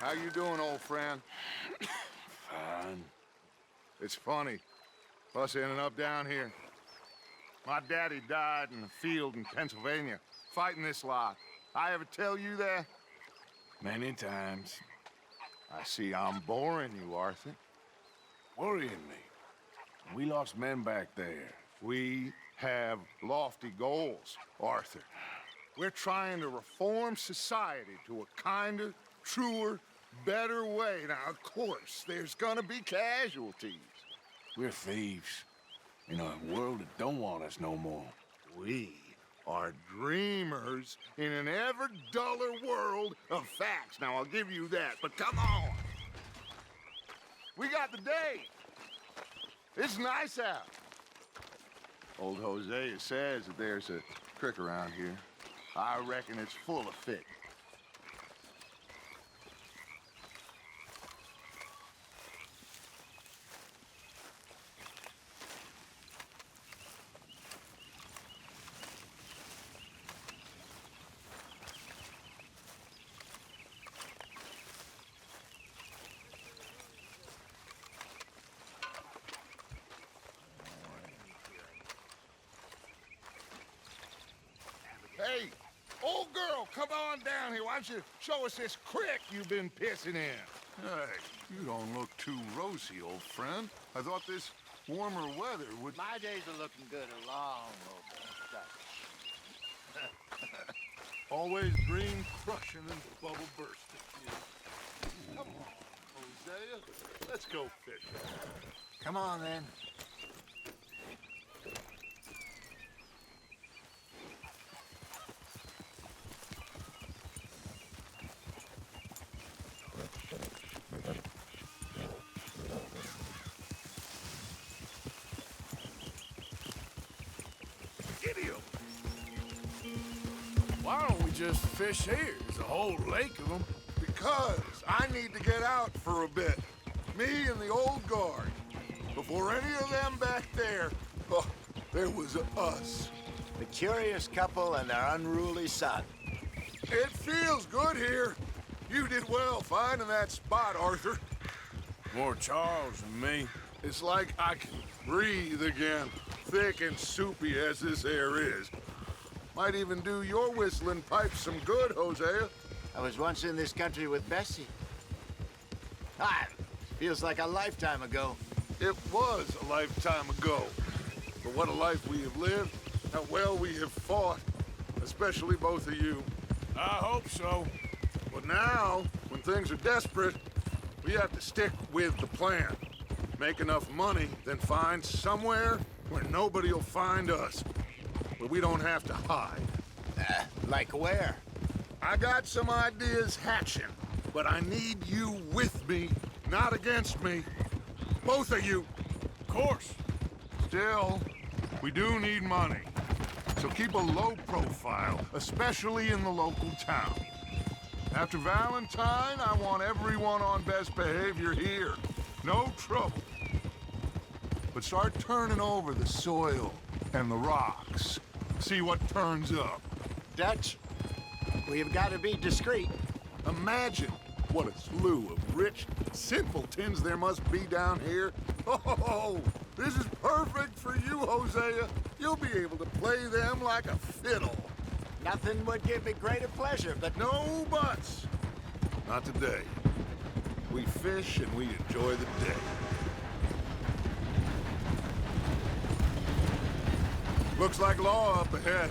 How you doing, old friend? Fine. It's funny, us ending up down here. My daddy died in the field in Pennsylvania, fighting this lot. I ever tell you that? Many times. I see I'm boring you, Arthur. Worrying me. We lost men back there. We have lofty goals, Arthur. We're trying to reform society to a kinder, truer, better way. Now, of course, there's gonna be casualties. We're thieves. In a world that don't want us no more. We are dreamers in an ever duller world of facts. Now, I'll give you that, but come on. We got the day. It's nice out. Old Hosea says that there's a creek around here. I reckon it's full of fish. Hey, old girl, come on down here. Why don't you show us this creek you've been pissing in? Hey, you don't look too rosy, old friend. I thought this warmer weather would... My days are looking good along, old Always green crushing and bubble bursting. Yeah. Come on, Hosea. Let's go fishing. Come on, then. Why don't we just fish here? There's a whole lake of them. Because I need to get out for a bit. Me and the old guard. Before any of them back there, oh, there was us. The curious couple and their unruly son. It feels good here. You did well finding that spot, Arthur. More Charles than me. It's like I can breathe again, thick and soupy as this air is. Might even do your whistling pipes some good, Hosea. I was once in this country with Bessie. Feels like a lifetime ago. It was a lifetime ago. But what a life we have lived, how well we have fought, especially both of you. I hope so. But now, when things are desperate, we have to stick with the plan. Make enough money, then find somewhere where nobody will find us. Where we don't have to hide. Like where? I got some ideas hatching, but I need you with me, not against me. Both of you. Of course. Still, we do need money. So keep a low profile, especially in the local town. After Valentine, I want everyone on best behavior here. No trouble. But start turning over the soil and the rocks. See what turns up. Dutch, we've got to be discreet. Imagine what a slew of rich simpletons there must be down here. Oh, this is perfect for you, Hosea. You'll be able to play them like a fiddle. Nothing would give me greater pleasure, but No buts. Not today. we fish, and we enjoy the day. Looks like law up ahead.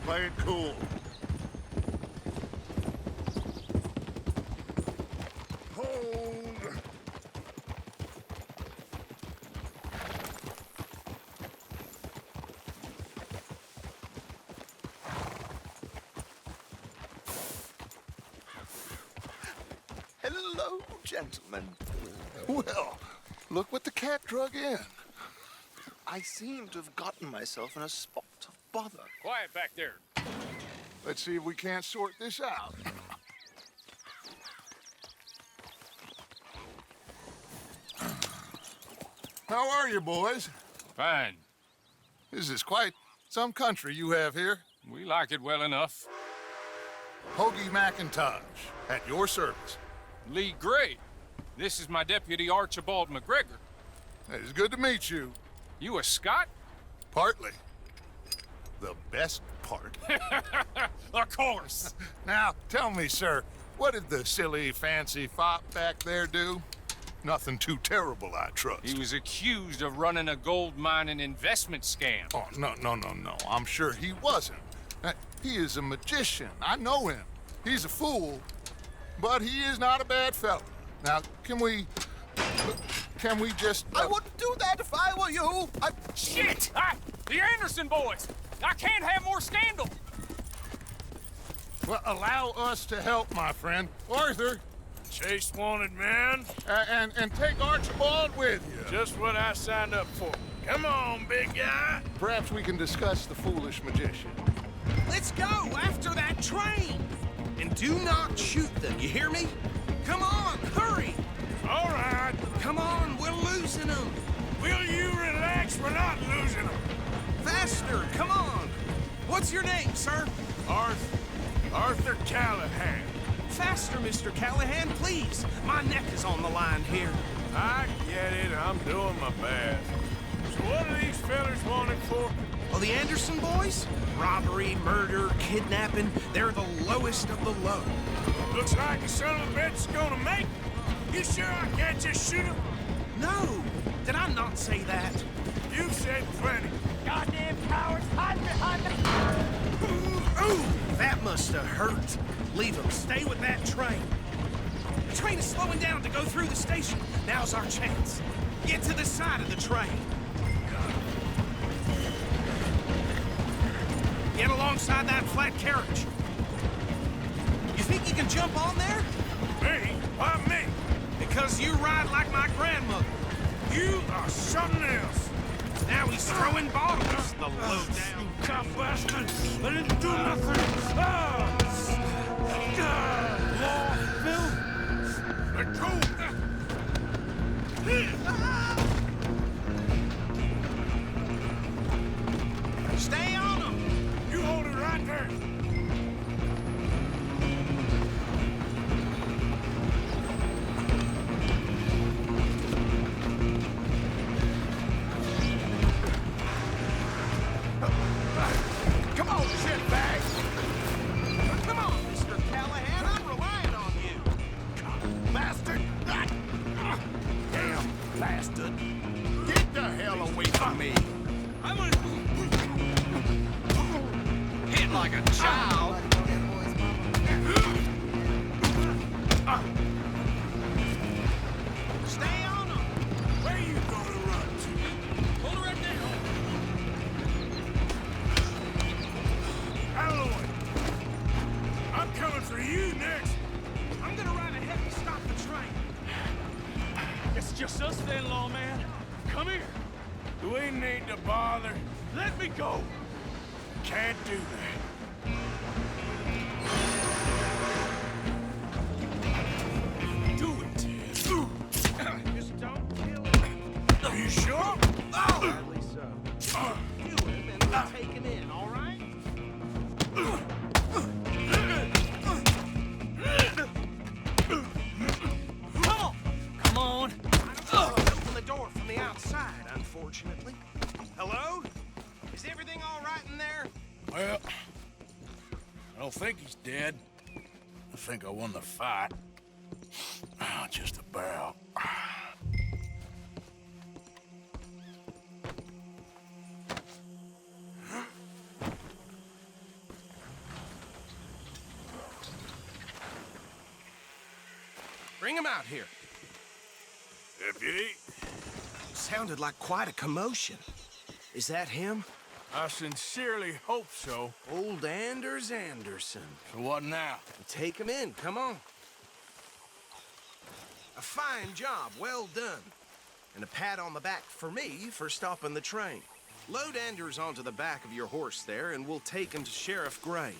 Play it cool. Hold. Hello, gentlemen. Well, look what the cat drug in. I seem to have gotten myself in a spot of bother. Quiet back there. Let's see if we can't sort this out. How are you, boys? Fine. This is quite some country you have here. We like it well enough. Hoagie McIntosh, at your service. Lee Gray. This is my deputy Archibald McGregor. It's good to meet you. You a Scot? Partly. The best part. Of course. Now, tell me, sir, what did the silly, fancy fop back there do? Nothing too terrible, I trust. He was accused of running a gold mining investment scam. Oh, no. I'm sure he wasn't. He is a magician. I know him. He's a fool, but he is not a bad fellow. Now, can we just... I wouldn't do that if I were you. Shit! The Anderson boys! I can't have more scandal! Well, allow us to help, my friend. Arthur, Chase wanted man. and take Archibald with you. Just what I signed up for. Come on, big guy. Perhaps we can discuss the foolish magician. Let's go after that train! And do not shoot them, you hear me? Come on, hurry! All right. Come on, we're losing them! Will you relax? We're not losing them. Faster, come on! What's your name, sir? Arthur Callahan. Faster, Mr. Callahan, please! My neck is on the line here. I get it. I'm doing my best. So what are these fellas wanted for? Well, the Anderson boys? Robbery, murder, kidnapping, they're the lowest of the low. Looks like the son of a bitch is gonna make it. You sure I can't just shoot him? No! Did I not say that? You've said plenty. Goddamn cowards, hide behind the... Ooh, that must have hurt. Leave them. Stay with that train. The train is slowing down to go through the station. Now's our chance. Get to the side of the train. Get alongside that flat carriage. You think you can jump on there? Me? Why me? Because you ride like my grandmother. You are something else. Now he's throwing bottles, the low-down. Cop bastard! I didn't do nothing! Law, Bill! Let go! Stay on him! You hold it right there! Come on, shitbag! Come on, Mr. Callahan, I'm relying on you! Bastard! Damn bastard! Get the hell away from me! I'm gonna... Hit like a child! Stay on him! Where you gonna run to? Hold it right there! Out of the way! I'm coming for you next! I'm gonna ride ahead and stop the train. It's just us then, lawman. Come here. Do we need to bother? Let me go. Can't do that. Do it. Just don't kill him. Are you sure? Hardly so. Kill him and we'll take him in, all right? Come on. Open the door from the outside, unfortunately. Hello? Is everything all right in there? Well, I don't think he's dead. I think I won the fight. Just about. Bring him out here. Deputy, Sounded like quite a commotion. Is that him? I sincerely hope so. Old Anders Anderson. So what now? Take him in, come on. A fine job, well done. And a pat on the back for me for stopping the train. Load Anders onto the back of your horse there, and we'll take him to Sheriff Gray.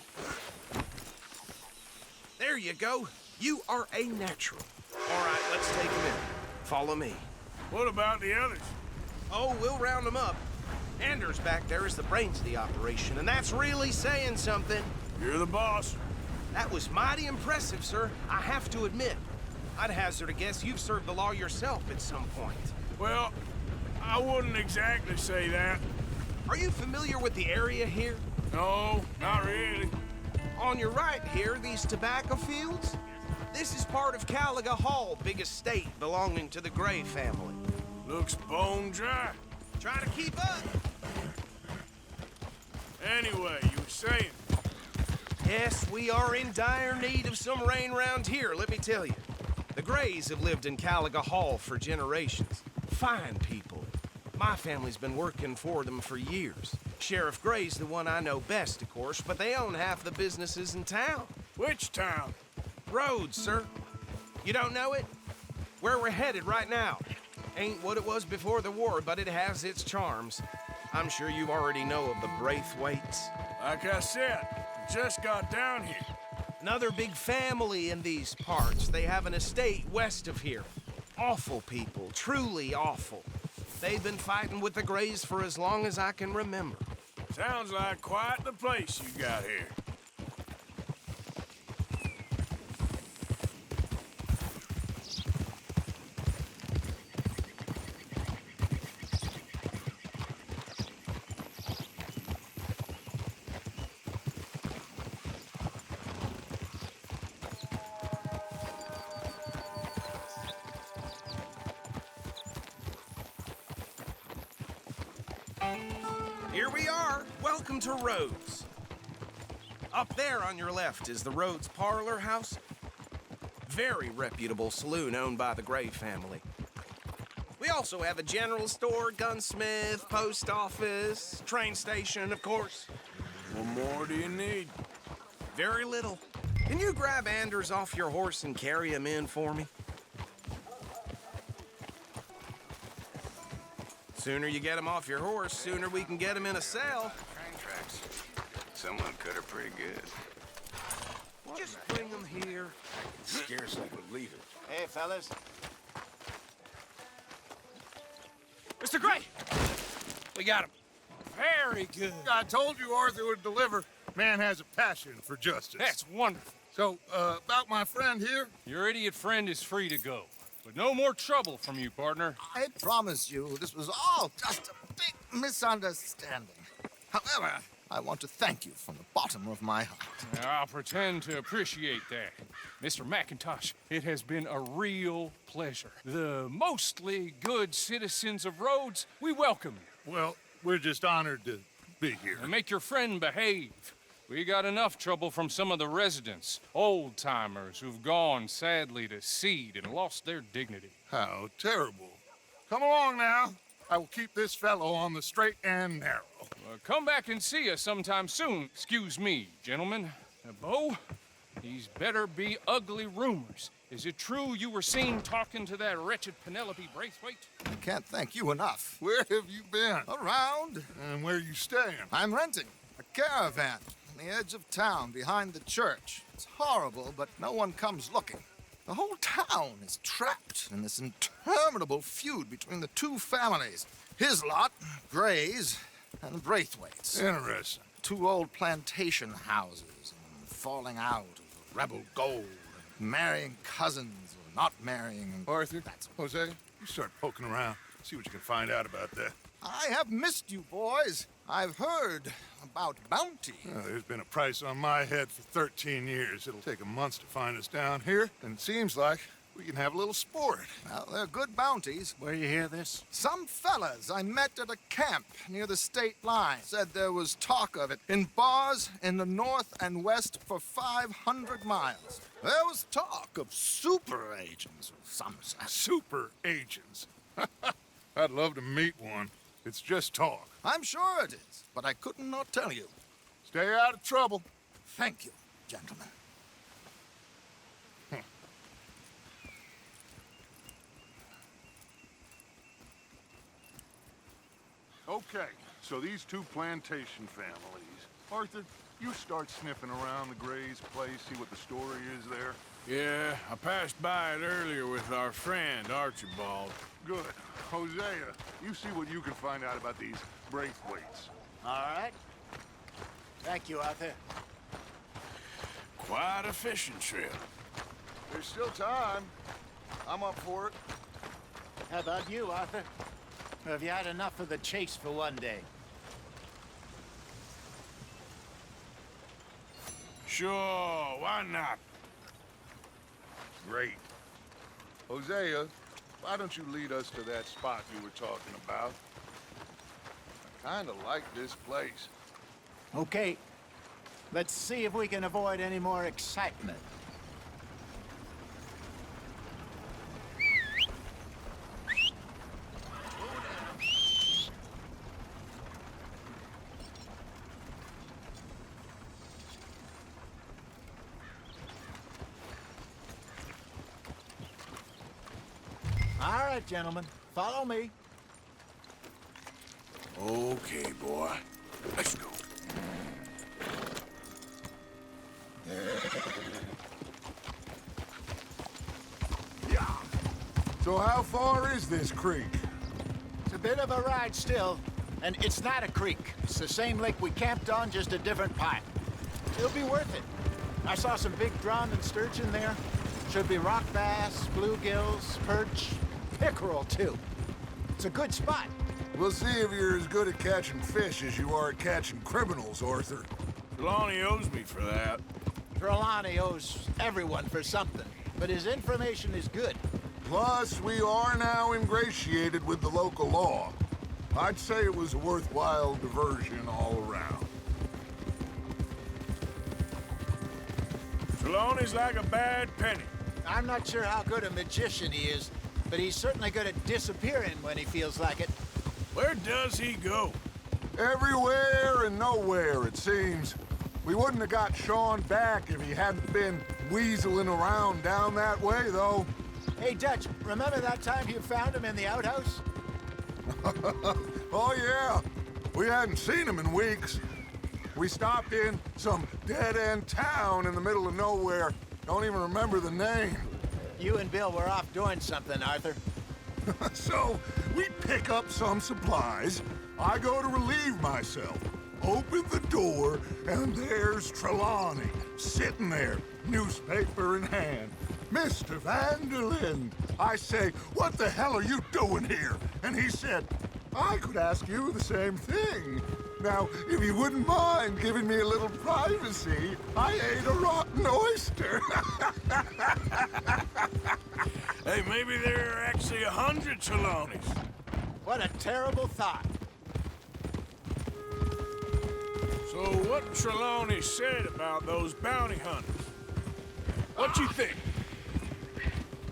There you go. You are a natural. All right, let's take him in. Follow me. What about the others? Oh, we'll round them up. Anders back there is the brains of the operation, and that's really saying something. You're the boss. That was mighty impressive, sir. I have to admit. I'd hazard a guess you've served the law yourself at some point. Well, I wouldn't exactly say that. Are you familiar with the area here? No, not really. On your right here, these tobacco fields? This is part of Caliga Hall, big estate belonging to the Gray family. Looks bone dry. Try to keep up. Anyway, you were saying. Yes, we are in dire need of some rain round here, let me tell you. The Grays have lived in Caliga Hall for generations. Fine people. My family's been working for them for years. Sheriff Gray's the one I know best, of course, but they own half the businesses in town. Which town? Rhodes, sir. You don't know it? Where we're headed right now. Ain't what it was before the war, but it has its charms. I'm sure you already know of the Braithwaites. Like I said, I just got down here. Another big family in these parts. They have an estate west of here. Awful people, truly awful. They've been fighting with the Grays for as long as I can remember. Sounds like quite the place you got here. Here we are. Welcome to Rhodes. Up there on your left is the Rhodes Parlor House. Very reputable saloon owned by the Gray family. We also have a general store, gunsmith, post office, train station, of course. What more do you need? Very little. Can you grab Anders off your horse and carry him in for me? Sooner you get him off your horse, sooner we can get him in a cell. Train tracks. Someone cut her pretty good. Just bring him here. Scarcely believe it. Hey, fellas. Mr. Gray! We got him. Very good. I told you Arthur would deliver. Man has a passion for justice. That's wonderful. So, about my friend here? Your idiot friend is free to go. But no more trouble from you, partner. I promise you, this was all just a big misunderstanding. However, I want to thank you from the bottom of my heart. I'll pretend to appreciate that. Mr. McIntosh, it has been a real pleasure. The mostly good citizens of Rhodes, we welcome you. Well, we're just honored to be here. And make your friend behave. We got enough trouble from some of the residents, old-timers who've gone, sadly, to seed and lost their dignity. How terrible. Come along now. I will keep this fellow on the straight and narrow. Come back and see us sometime soon. Excuse me, gentlemen. Bo, these better be ugly rumors. Is it true you were seen talking to that wretched Penelope Braithwaite? I can't thank you enough. Where have you been? Around, And where you staying? I'm renting a caravan on the edge of town behind the church. It's horrible, but no one comes looking. The whole town is trapped in this interminable feud between the two families. His lot, Gray's, and the Braithwaites. Interesting. Two old plantation houses, and falling out of rebel gold, and marrying cousins or not marrying. And Arthur, That's Jose, you start poking around. See what you can find out about that. I have missed you, boys. I've heard about bounty. There's been a price on my head for 13 years. It'll take a month to find us down here, and it seems like We can have a little sport. Well, they're good bounties. Where you hear this? Some fellas I met at a camp near the state line said there was talk of it in bars in the north and west for 500 miles. There was talk of super agents of some sort. Super agents. I'd love to meet one. It's just talk. I'm sure it is, but I couldn't not tell you. Stay out of trouble. Thank you, gentlemen. Okay, so these two plantation families. Arthur, you start sniffing around the Gray's place, see what the story is there. Yeah, I passed by it earlier with our friend, Archibald. Good. Hosea, you see what you can find out about these Braithwaites. All right. Thank you, Arthur. Quite a fishing trip. There's still time. I'm up for it. How about you, Arthur? Or have you had enough of the chase for one day? Sure, why not? Great. Hosea, why don't you lead us to that spot you were talking about? I kinda like this place. Okay. Let's see if we can avoid any more excitement. All right, gentlemen. Follow me. Okay, boy. Let's go. So how far is this creek? It's a bit of a ride still, and it's not a creek. It's the same lake we camped on, just a different pipe. It'll be worth it. I saw some big drum and sturgeon there. Should be rock bass, bluegills, perch, pickerel, too. It's a good spot. We'll see if you're as good at catching fish as you are at catching criminals, Arthur. Trelawney owes me for that. Trelawney owes everyone for something, but his information is good. Plus, we are now ingratiated with the local law. I'd say it was a worthwhile diversion all around. Trelawney's like a bad penny. I'm not sure how good a magician he is, but he's certainly good at disappearing when he feels like it. Where does he go? Everywhere and nowhere, it seems. We wouldn't have got Sean back if he hadn't been weaseling around down that way, though. Hey, Dutch, remember that time you found him in the outhouse? Oh, yeah. We hadn't seen him in weeks. We stopped in some dead-end town in the middle of nowhere. Don't even remember the name. You and Bill were off doing something, Arthur. So, we pick up some supplies. I go to relieve myself. Open the door, and there's Trelawney, sitting there, newspaper in hand. Mr. Vanderlyn. I say, what the hell are you doing here? And he said, I could ask you the same thing. Now, if you wouldn't mind giving me a little privacy, I ate a rotten oyster. Hey, maybe there are actually 100 Trelawneys. What a terrible thought. So what Trelawney said about those bounty hunters? What you think?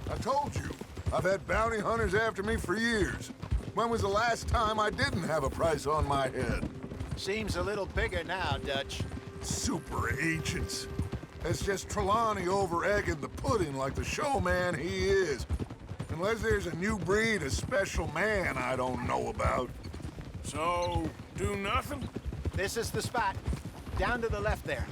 I told you, I've had bounty hunters after me for years. When was the last time I didn't have a price on my head? Seems a little bigger now, Dutch. Super agents. It's just Trelawney over-egging the pudding like the showman he is. Unless there's a new breed of special man I don't know about. So, do nothing? This is the spot. Down to the left there.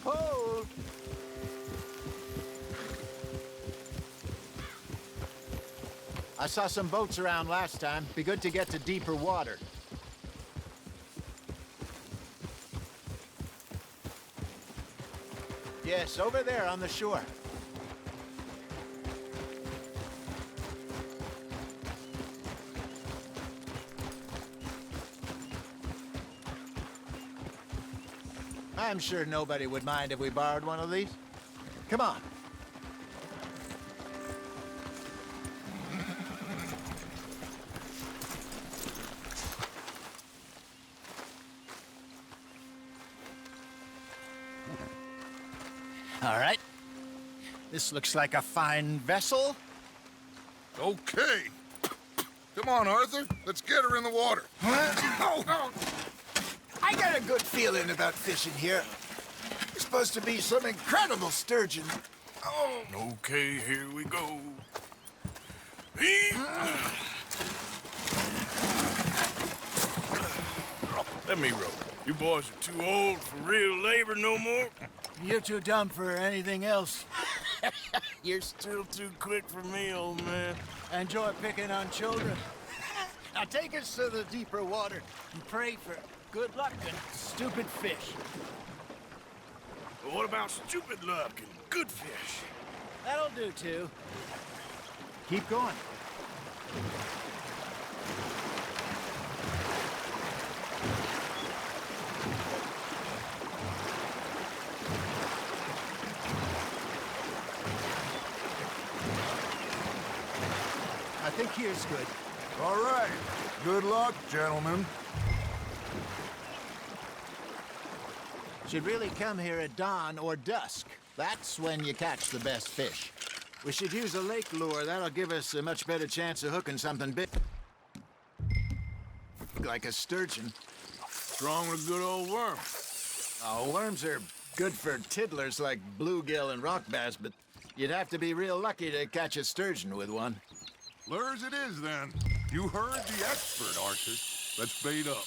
Hold! I saw some boats around last time. Be good to get to deeper water. Yes, over there on the shore. I'm sure nobody would mind if we borrowed one of these. Come on. All right. This looks like a fine vessel. Okay. Come on, Arthur. Let's get her in the water. Oh. I got a good feeling about fishing here. It's supposed to be some incredible sturgeon. Oh. Okay, here we go. Let me row. You boys are too old for real labor no more. You're too dumb for anything else. You're still too quick for me, old man. Enjoy picking on children. Now take us to the deeper water and pray for good luck and stupid fish. But what about stupid luck and good fish? That'll do, too. Keep going. I think here's good. All right. Good luck, gentlemen. Should really come here at dawn or dusk. That's when you catch the best fish. We should use a lake lure. That'll give us a much better chance of hooking something big. Like a sturgeon. Strong with a good old worm. Oh, worms are good for tiddlers like bluegill and rock bass, but you'd have to be real lucky to catch a sturgeon with one. Lures it is, then. You heard the expert, Arthur. Let's bait up.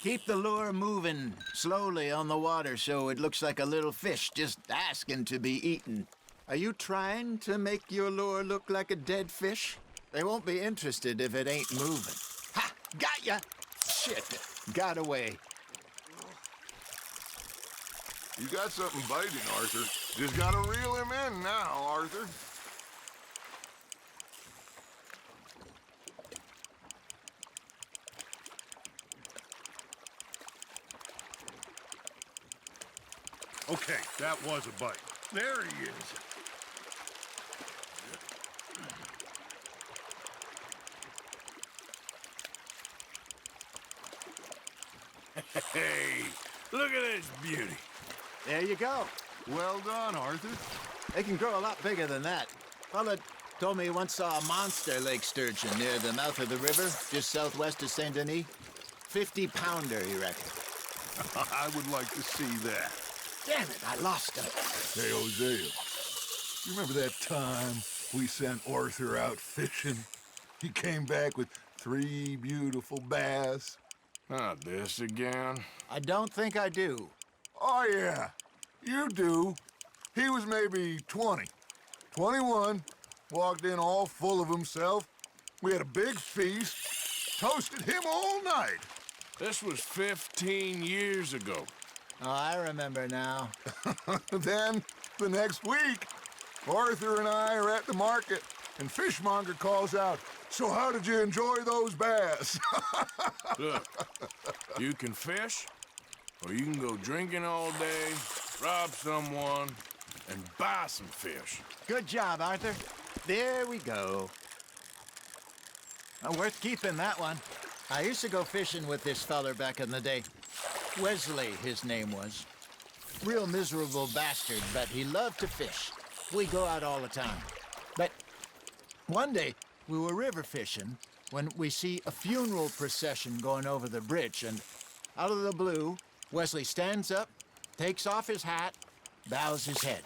Keep the lure moving slowly on the water so it looks like a little fish just asking to be eaten. Are you trying to make your lure look like a dead fish? They won't be interested if it ain't moving. Ha! Got ya! Shit, got away. You got something biting, Arthur. Just gotta reel him in now, Arthur. Okay, that was a bite. There he is. Hey, look at this beauty. There you go. Well done, Arthur. They can grow a lot bigger than that. Fella told me he once saw a monster lake sturgeon near the mouth of the river, just southwest of Saint Denis. 50-pounder, he reckoned. I would like to see that. Damn it, I lost him. Hey, Hosea, you remember that time we sent Arthur out fishing? He came back with 3 beautiful bass. Not this again. I don't think I do. Oh, yeah, you do. He was maybe 20, 21, walked in all full of himself. We had a big feast, toasted him all night. This was 15 years ago. Oh, I remember now. Then, the next week, Arthur and I are at the market, and Fishmonger calls out, "So how did you enjoy those bass?" Look, you can fish, or you can go drinking all day, rob someone, and buy some fish. Good job, Arthur. There we go. Worth keeping, that one. I used to go fishing with this feller back in the day. Wesley, his name was. Real miserable bastard, but he loved to fish. We go out all the time. But one day, we were river fishing when we see a funeral procession going over the bridge, and out of the blue, Wesley stands up, takes off his hat, bows his head.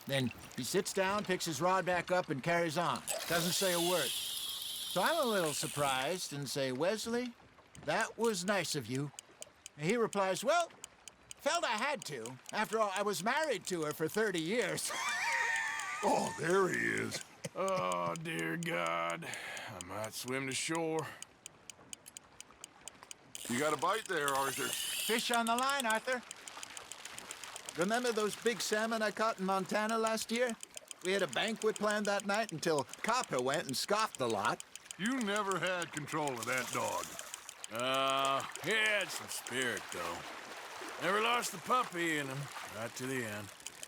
Then he sits down, picks his rod back up, and carries on. Doesn't say a word. So I'm a little surprised and say, "Wesley, that was nice of you." And he replies, "Well, felt I had to. After all, I was married to her for 30 years. Oh, there he is. Oh, dear God. I might swim to shore. You got a bite there, Arthur. Fish on the line, Arthur. Remember those big salmon I caught in Montana last year? We had a banquet planned that night until Copper went and scoffed the lot. You never had control of that dog. He had some spirit, though. Never lost the puppy in him, right to the end.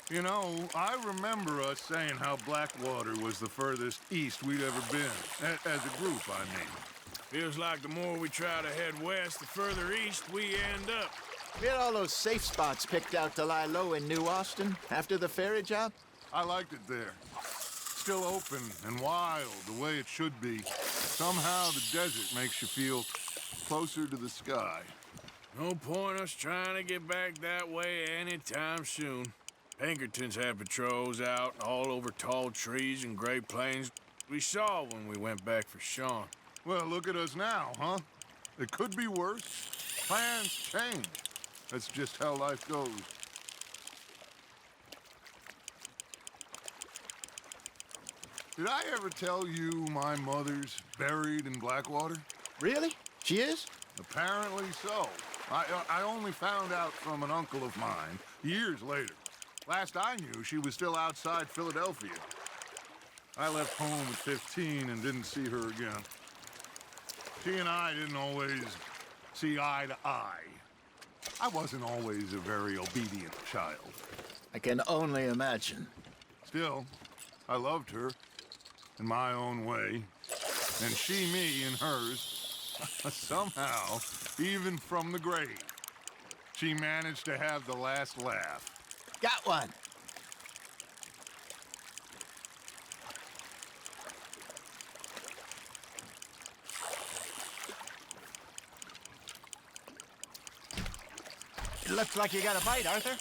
You know, I remember us saying how Blackwater was the furthest east we'd ever been. As a group, I mean. Feels like the more we try to head west, the further east we end up. We had all those safe spots picked out to lie low in New Austin after the ferry job. I liked it there. Still open and wild, the way it should be. Somehow the desert makes you feel closer to the sky. No point us trying to get back that way anytime soon. Pinkertons had patrols out all over tall trees and Great Plains. We saw when we went back for Sean. Well, look at us now, huh? It could be worse. Plans change. That's just how life goes. Did I ever tell you my mother's buried in Blackwater? Really? She is? Apparently so. I only found out from an uncle of mine years later. Last I knew, she was still outside Philadelphia. I left home at 15 and didn't see her again. She and I didn't always see eye to eye. I wasn't always a very obedient child. I can only imagine. Still, I loved her in my own way, and she me in hers. Somehow, even from the grave, she managed to have the last laugh. Got one. It looks like you got a bite, Arthur.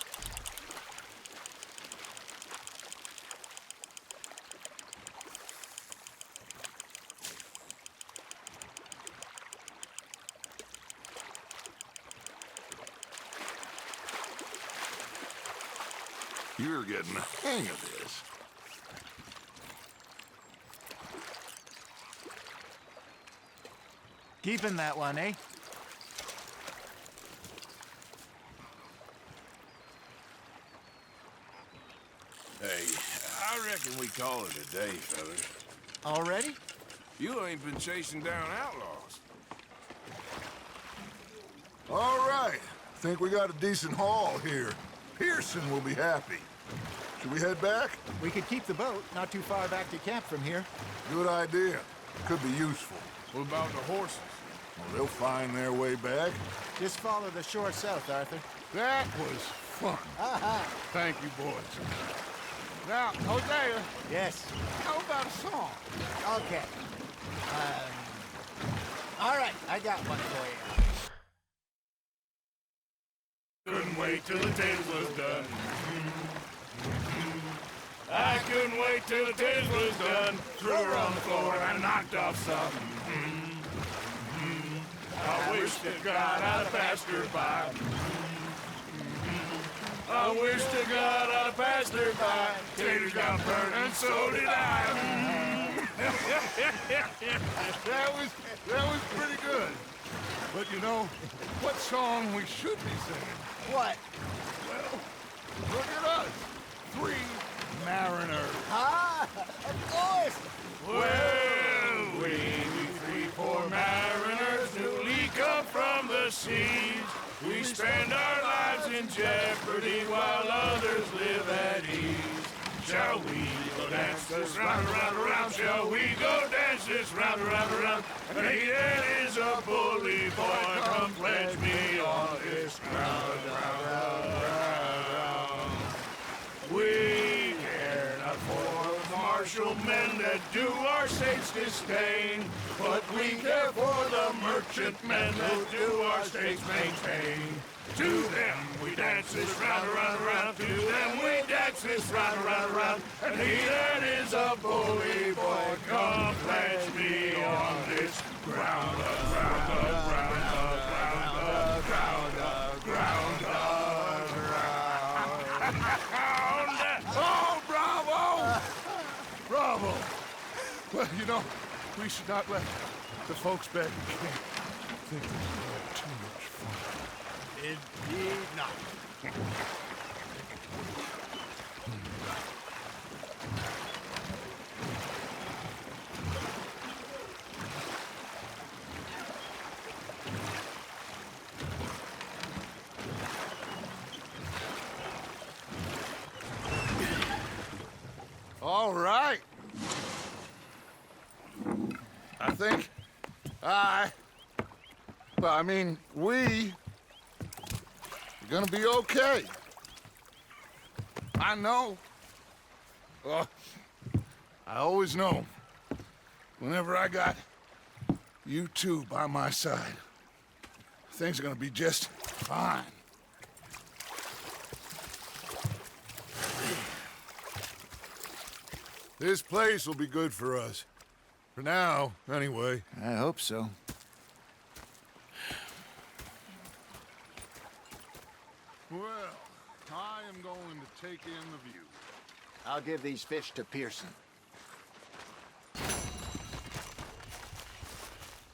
You're getting the hang of this. Keeping that one, eh? Hey, I reckon we call it a day, fellas. Already? You ain't been chasing down outlaws. All right. Think we got a decent haul here. Pearson will be happy. Should we head back? We could keep the boat not too far back to camp from here. Good idea. Could be useful. What about the horses? Well, they'll find their way back. Just follow the shore south, Arthur. That was fun. Thank you, boys. Now, Hosea, Yes. how about a song? Okay. All right, I got one for you. Couldn't wait till the taste was done. I couldn't wait till the taste was done. Threw her on the floor and I knocked off some. I wish to God I'd have passed her by. I wish to God I'd have passed her by. Taters got burned and so did I. That was pretty good. But you know, what song we should be singing? What? Well, look at us. 3 mariners. Ah, of course. Well, we 3 poor mariners newly come from the seas. We spend our lives in jeopardy while others live at ease. Shall we go dance this round, around, around? Shall we go dance this round, around, around? And he that is a bully boy, come pledge me on this ground, round. We care not for the martial men that do our states disdain, but we care for the merchant men that do our states maintain. To them we dance this round, around, around. To them we dance this round, around, around. And he that is a bully boy, come pledge me on this ground, ground, ground, ground, ground, ground, ground. Oh, bravo! Bravo! Well, you know, we should not let the folks back in camp think that we had too much fun. Indeed not. think we are gonna be okay. I know. I always know. Whenever I got you two by my side, things are gonna be just fine. This place will be good for us. For now, anyway. I hope so. Well, I am going to take in the view. I'll give these fish to Pearson.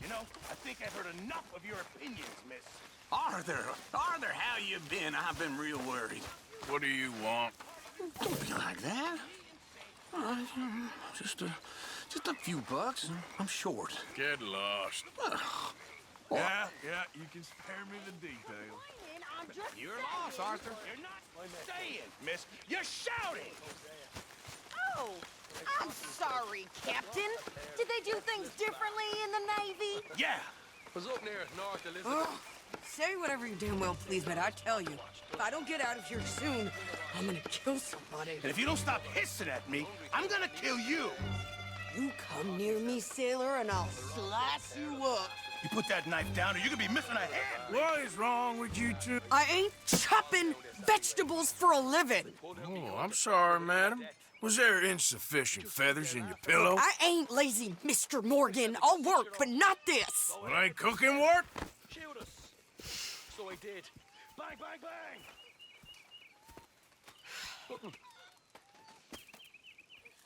You know, I think I've heard enough of your opinions, miss. Arthur, how you been? I've been real worried. What do you want? Don't be like that. Just a few bucks. I'm short. Get lost. Yeah, you can spare me the details. You're lost, Arthur. You're not saying, miss. You're shouting. Oh, I'm sorry, Captain. Did they do things differently in the Navy? Yeah. Was up near North Elizabeth. Say whatever you damn well please, but I tell you, if I don't get out of here soon, I'm gonna kill somebody. And if you don't stop hissing at me, I'm gonna kill you. You come near me, sailor, and I'll slice you up. You put that knife down or you're gonna be missing a head. What is wrong with you two? I ain't chopping vegetables for a living. Oh, I'm sorry, madam. Was there insufficient feathers in your pillow? I ain't lazy, Mr. Morgan. I'll work, but not this. Well, ain't cooking work? Killed us. So I did. Bang, bang, bang.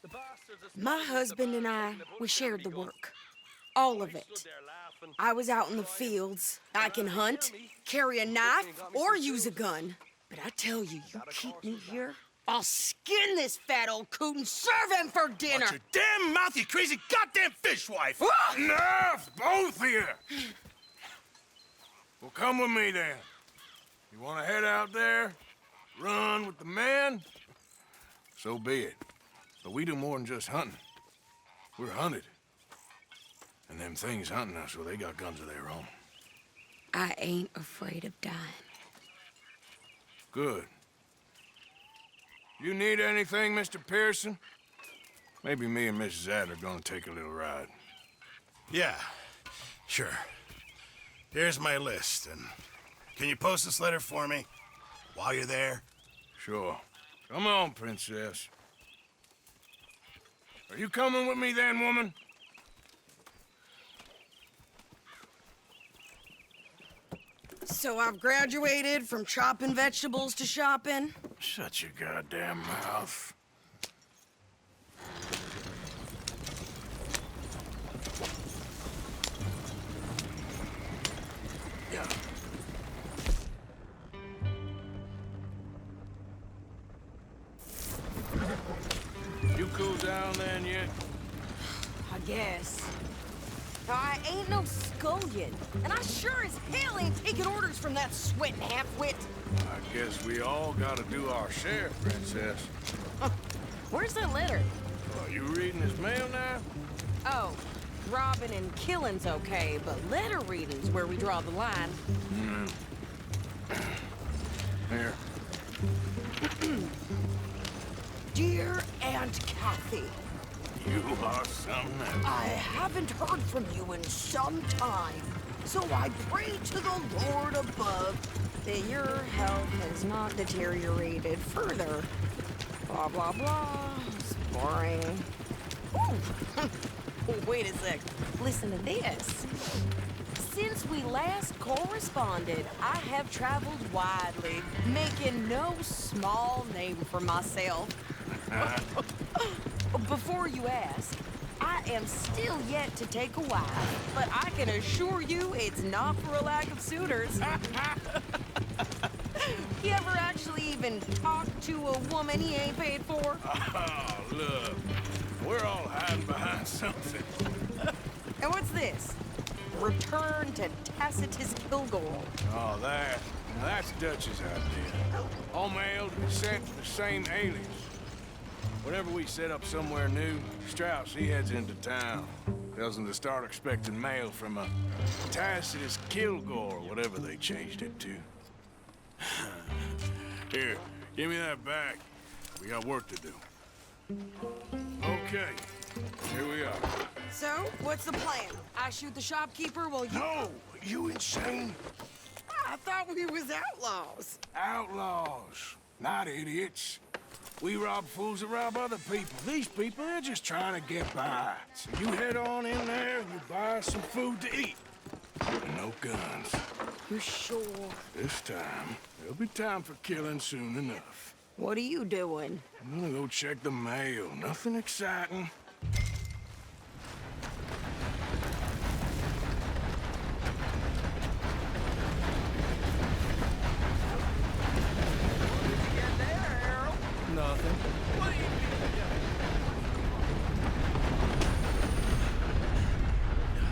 The bastards are My husband and I, we shared the work. All of it. I was out in the fields. I can hunt, carry a knife, or use a gun. But I tell you, you keep me here, I'll skin this fat old coot and serve him for dinner. Watch your damn mouth, you crazy goddamn fishwife! Enough, both of you! Well, come with me then. You want to head out there, run with the men? So be it. But we do more than just hunting. We're hunted. And them things hunting us, well, they got guns of their own. I ain't afraid of dying. Good. You need anything, Mr. Pearson? Maybe me and Mrs. Ad are gonna take a little ride. Yeah, sure. Here's my list, and can you post this letter for me while you're there? Sure. Come on, Princess. Are you coming with me then, woman? So I've graduated from chopping vegetables to shopping. Shut your goddamn mouth. Yeah. You cool down then yet? I guess. Now, I ain't no scullion, and I sure as hell ain't taking orders from that sweating half-wit. I guess we all gotta do our share, Princess. Where's that letter? Are you reading his mail now? Oh, robbing and killing's okay, but letter reading's where we draw the line. Here. Dear Aunt Kathy, You are something else. I haven't heard from you in some time, so I pray to the Lord above that your health has not deteriorated further. Blah, blah, blah. It's boring. Ooh. Wait a sec. Listen to this. Since we last corresponded, I have traveled widely, making no small name for myself. Before you ask, I am still yet to take a wife, but I can assure you it's not for a lack of suitors. You ever actually even talked to a woman he ain't paid for? Oh, look. We're all hiding behind something. And what's this? Return to Tacitus Kilgore. Oh, that's Dutch's idea. All mail to be sent to the same alias. Whenever we set up somewhere new, Strauss, he heads into town. Tells them to start expecting mail from a Tacitus Kilgore, whatever they changed it to. Here, give me that back. We got work to do. Okay, here we are. So, what's the plan? I shoot the shopkeeper while you... No! You insane? I thought we was outlaws. Outlaws, not idiots. We rob fools that rob other people. These people, they're just trying to get by. So you head on in there and you buy some food to eat. No guns. You sure? This time, there'll be time for killing soon enough. What are you doing? I'm gonna go check the mail. Nothing exciting. Nothing.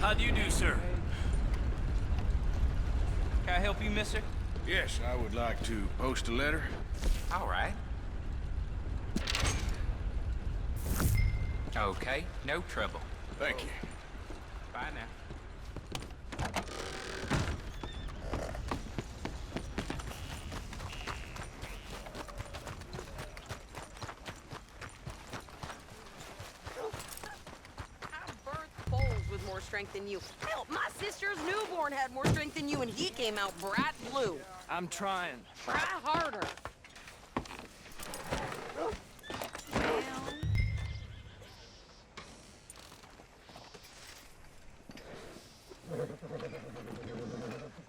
How do you do, sir? Can I help you, mister? Yes, I would like to post a letter. All right. Okay, no trouble. Thank you. Bye now. With more strength than you. Hell, my sister's newborn had more strength than you, and he came out bright blue. I'm trying. Try harder.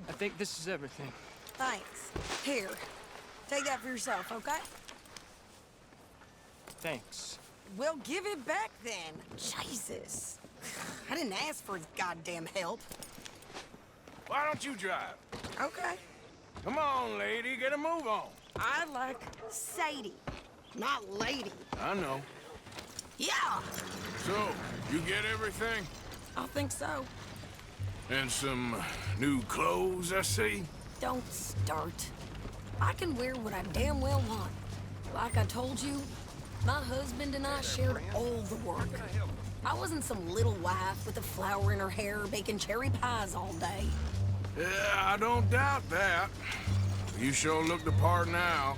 I think this is everything. Thanks. Here, take that for yourself, okay? Thanks. Well, give it back then. Jesus. I didn't ask for his goddamn help. Why don't you drive? Okay. Come on, lady, get a move on. I like Sadie, not lady. I know. Yeah, So, you get everything? I think so. And some new clothes, I see? Don't start. I can wear what I damn well want. Like I told you, my husband and I shared all the work. I wasn't some little wife with a flower in her hair baking cherry pies all day. Yeah, I don't doubt that. You sure look the part now.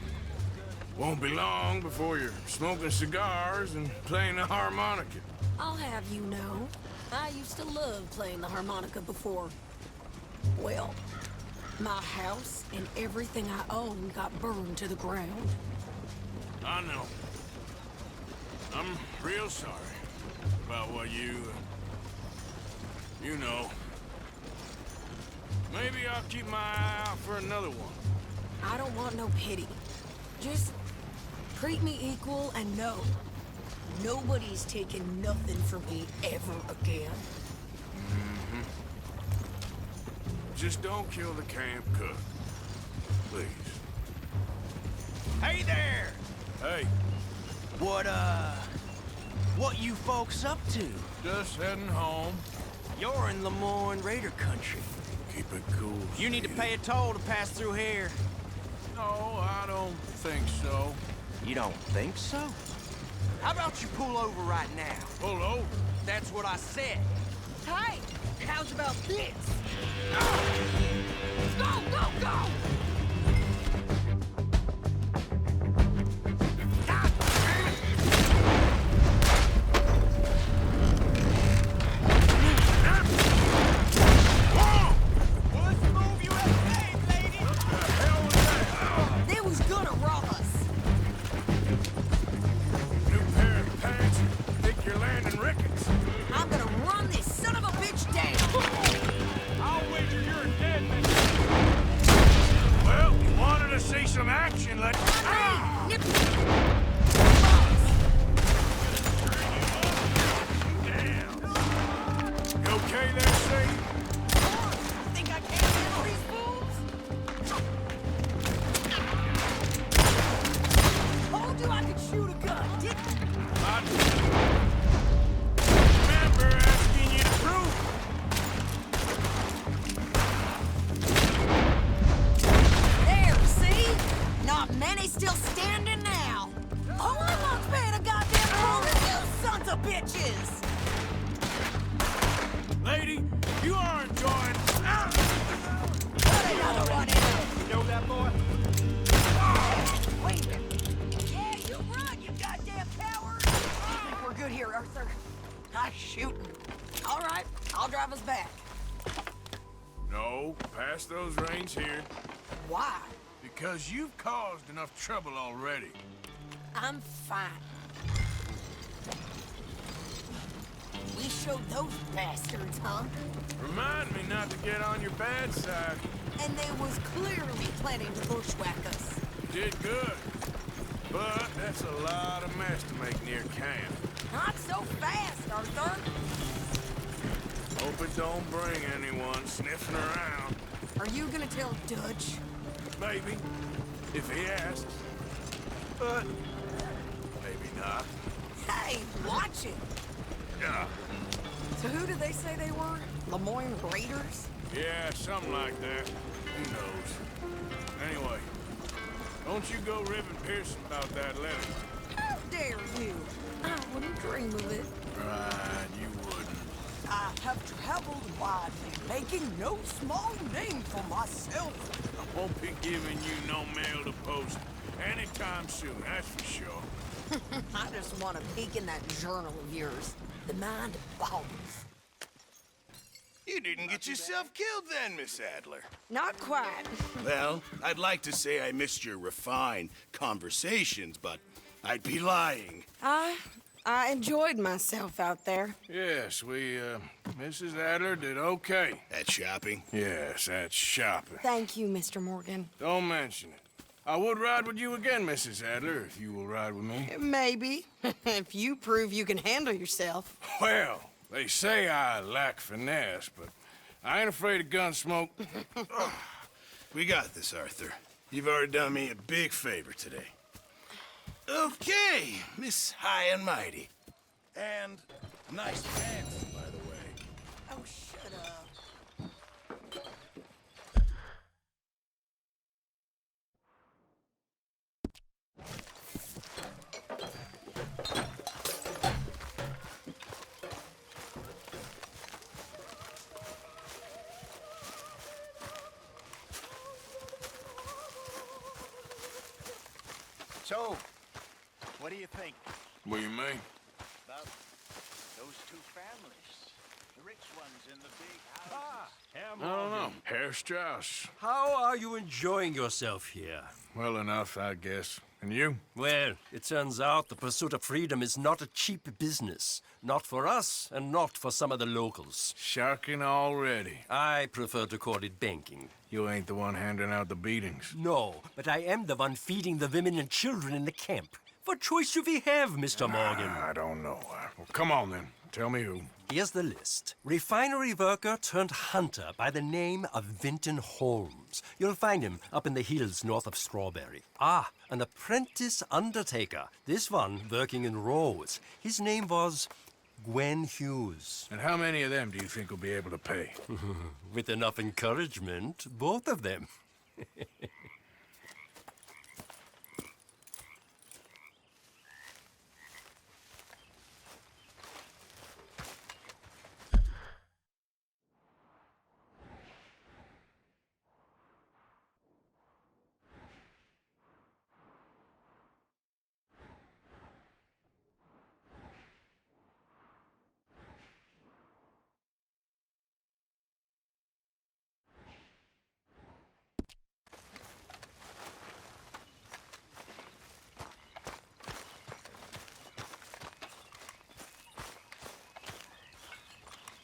Won't be long before you're smoking cigars and playing the harmonica. I'll have you know, I used to love playing the harmonica before. Well, my house and everything I owned got burned to the ground. I know. I'm real sorry about what you know. Maybe I'll keep my eye out for another one. I don't want no pity. Just treat me equal and know nobody's taking nothing from me ever again. Just don't kill the camp cook. Please. Hey there! Hey, What you folks up to? just heading home. You're in Lemoyne Raider country. Keep it cool. You need to pay a toll to pass through here. No, I don't think so. You don't think so? How about you pull over right now? Pull over. That's what I said. Hey, how's about this? Go, go, go! They was gonna rob us. New pair of pants. Think you're landing rickets. I'm gonna run this son of a bitch down. I'll wager you're dead, man. Well, you wanted to see some action, let's... Ah! Damn. You okay there, Sadie? Think I can't handle these fools? Told you I could shoot a gun, didn't I? Remember asking you to prove. There, see? Not many still standing now. All I want's paying a goddamn toll to you sons of bitches! lady. You are enjoying... Another one in. You know that boy? Wait a minute. Yeah, you run, you goddamn coward! I think we're good here, Arthur. Nice shooting. All right, I'll drive us back. No, pass those reins here. Why? Because you've caused enough trouble already. I'm fine. We showed those bastards, huh? Remind me not to get on your bad side. And they was clearly planning to bushwhack us. Did good. But that's a lot of mess to make near camp. Not so fast, Arthur. Hope it don't bring anyone sniffing around. Are you gonna tell Dutch? Maybe, if he asks. But maybe not. Hey, watch it. Yeah. So who did they say they were? Lemoyne Raiders? Yeah, something like that. Who knows? Anyway, don't you go ribbing Pearson about that letter. How dare you? I wouldn't dream of it. Right, you wouldn't. I have traveled widely, making no small name for myself. I won't be giving you no mail to post anytime soon, that's for sure. I just want to peek in that journal of yours. The mind boggles. You didn't get yourself killed then, Miss Adler. Not quite. Well, I'd like to say I missed your refined conversations, but I'd be lying. I enjoyed myself out there. Yes, Mrs. Adler did okay. At shopping? Yes, that's shopping. Thank you, Mr. Morgan. Don't mention it. I would ride with you again, Mrs. Adler, if you will ride with me. Maybe. If you prove you can handle yourself. Well, they say I lack finesse, but I ain't afraid of gun smoke. We got this, Arthur. You've already done me a big favor today. Okay, Miss High and Mighty. And nice pants, by the way. Oh, shut up. So, what do you think What do you mean? about those two families? The rich ones in the big houses. I don't know. Herr Strauss. How are you enjoying yourself here? Well enough, I guess. And you? Well, it turns out the pursuit of freedom is not a cheap business. Not for us, and not for some of the locals. Sharking already. I prefer to call it banking. You ain't the one handing out the beatings. No, but I am the one feeding the women and children in the camp. What choice do we have, Mr. Morgan? I don't know. Well, come on then. Tell me who. Here's the list. Refinery worker turned hunter by the name of Vinton Holmes. You'll find him up in the hills north of Strawberry. Ah, an apprentice undertaker. This one working in Rhodes. His name was Gwen Hughes. And how many of them do you think will be able to pay? With enough encouragement, both of them.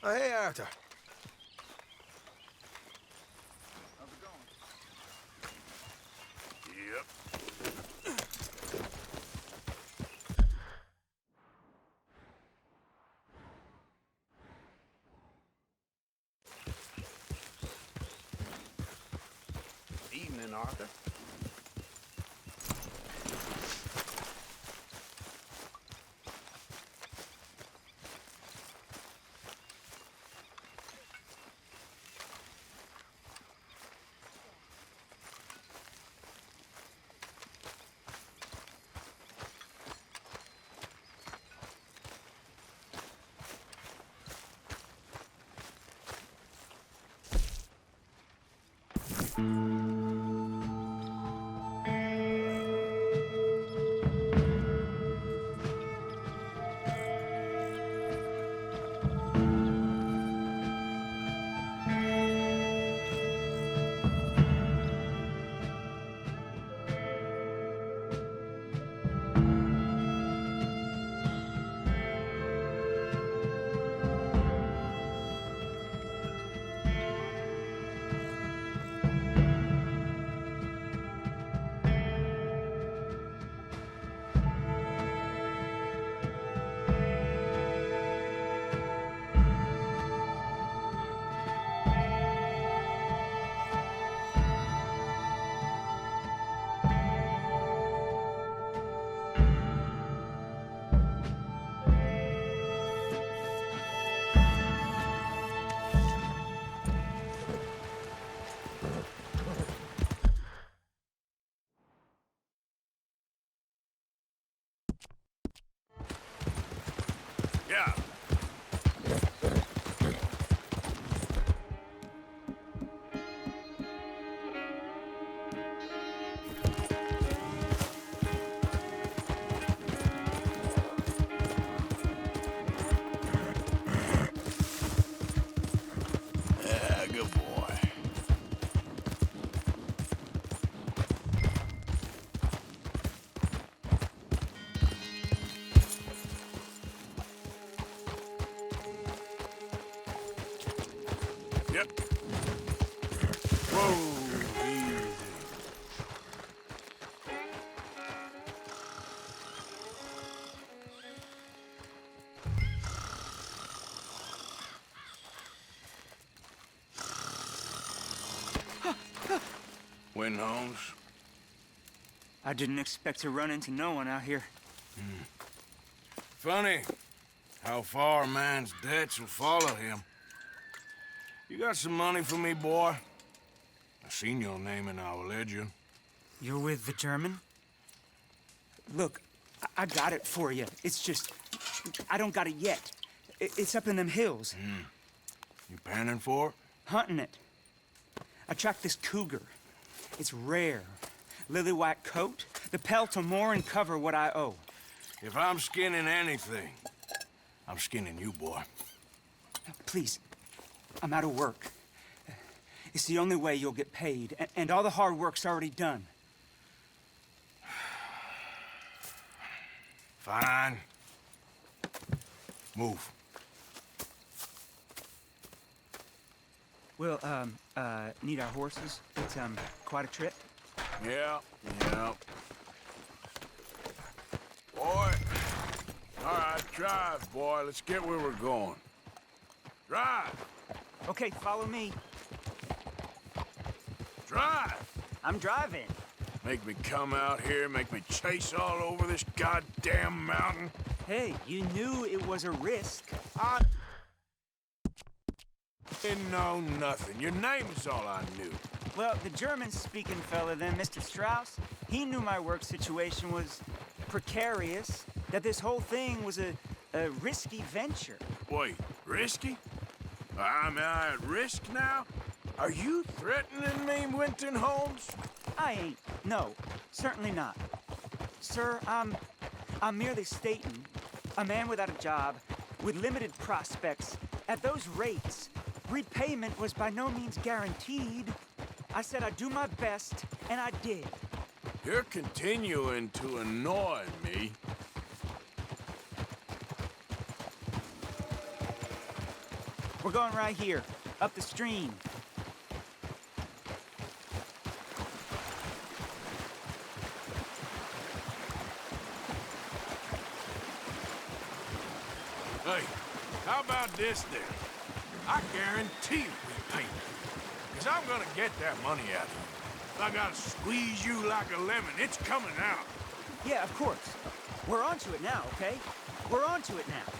Oh, hey, Arthur. How's it going? Yep. Evening, Arthur. Yeah. Yeah, good boy. Yep. Whoa, easy. Win, Holmes. I didn't expect to run into no one out here. Funny how far a man's debts will follow him. You got some money for me, boy? I seen your name in our ledger. You're with the German? Look, I got it for you. It's just, I don't got it yet. It's up in them hills. You panning for it? Hunting it. I tracked this cougar. It's rare. Lily white coat, the pelt will more and cover what I owe. If I'm skinning anything, I'm skinning you, boy. Please, I'm out of work. It's the only way you'll get paid, and all the hard work's already done. Fine. Move. We'll, need our horses. It's, quite a trip. Yeah. Boy. All right, drive, boy. Let's get where we're going. Drive. Okay, follow me. Drive. I'm driving. Make me come out here, make me chase all over this goddamn mountain. Hey, you knew it was a risk. I didn't know nothing. Your name's all I knew. Well, the German-speaking fella then, Mr. Strauss, he knew my work situation was precarious, that this whole thing was a risky venture. Wait, risky? Am I at risk now? Are you threatening me, Winton Holmes? I ain't. No, certainly not. Sir, I'm merely stating, a man without a job, with limited prospects, at those rates, repayment was by no means guaranteed. I said I'd do my best, and I did. You're continuing to annoy me. We're going right here, up the stream. Hey, how about this then? I guarantee we pay. Because I'm gonna get that money out of you. I gotta squeeze you like a lemon. It's coming out. Yeah, of course. We're onto it now, okay? We're onto it now.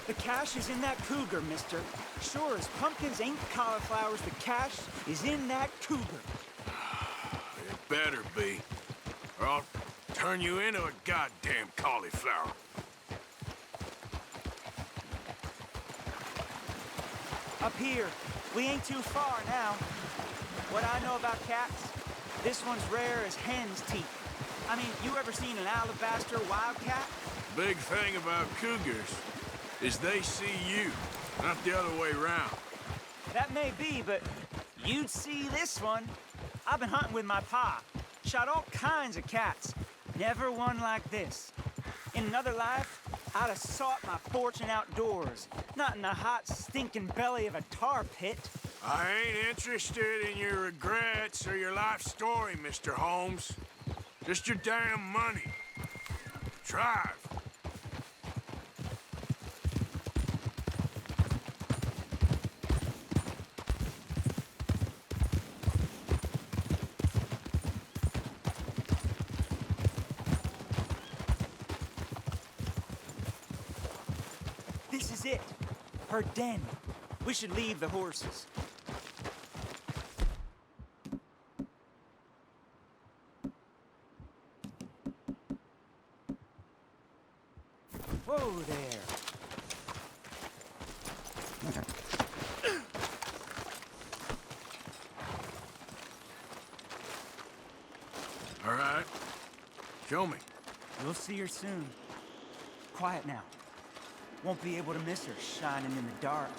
The cash is in that cougar, mister. Sure as pumpkins ain't cauliflowers, the cash is in that cougar. It better be, or I'll turn you into a goddamn cauliflower. Up here. We ain't too far now. What I know about cats, this one's rare as hen's teeth. I mean, you ever seen an alabaster wildcat? Big thing about cougars is they see you, not the other way around. That may be, but you'd see this one. I've been hunting with my pa. Shot all kinds of cats. Never one like this. In another life, I'd have sought my fortune outdoors, not in the hot, stinking belly of a tar pit. I ain't interested in your regrets or your life story, Mr. Holmes. Just your damn money. Drive. This is it. Her den. We should leave the horses. Whoa there. All right. Show me. You'll see her soon. Quiet now. Won't be able to miss her shining in the dark.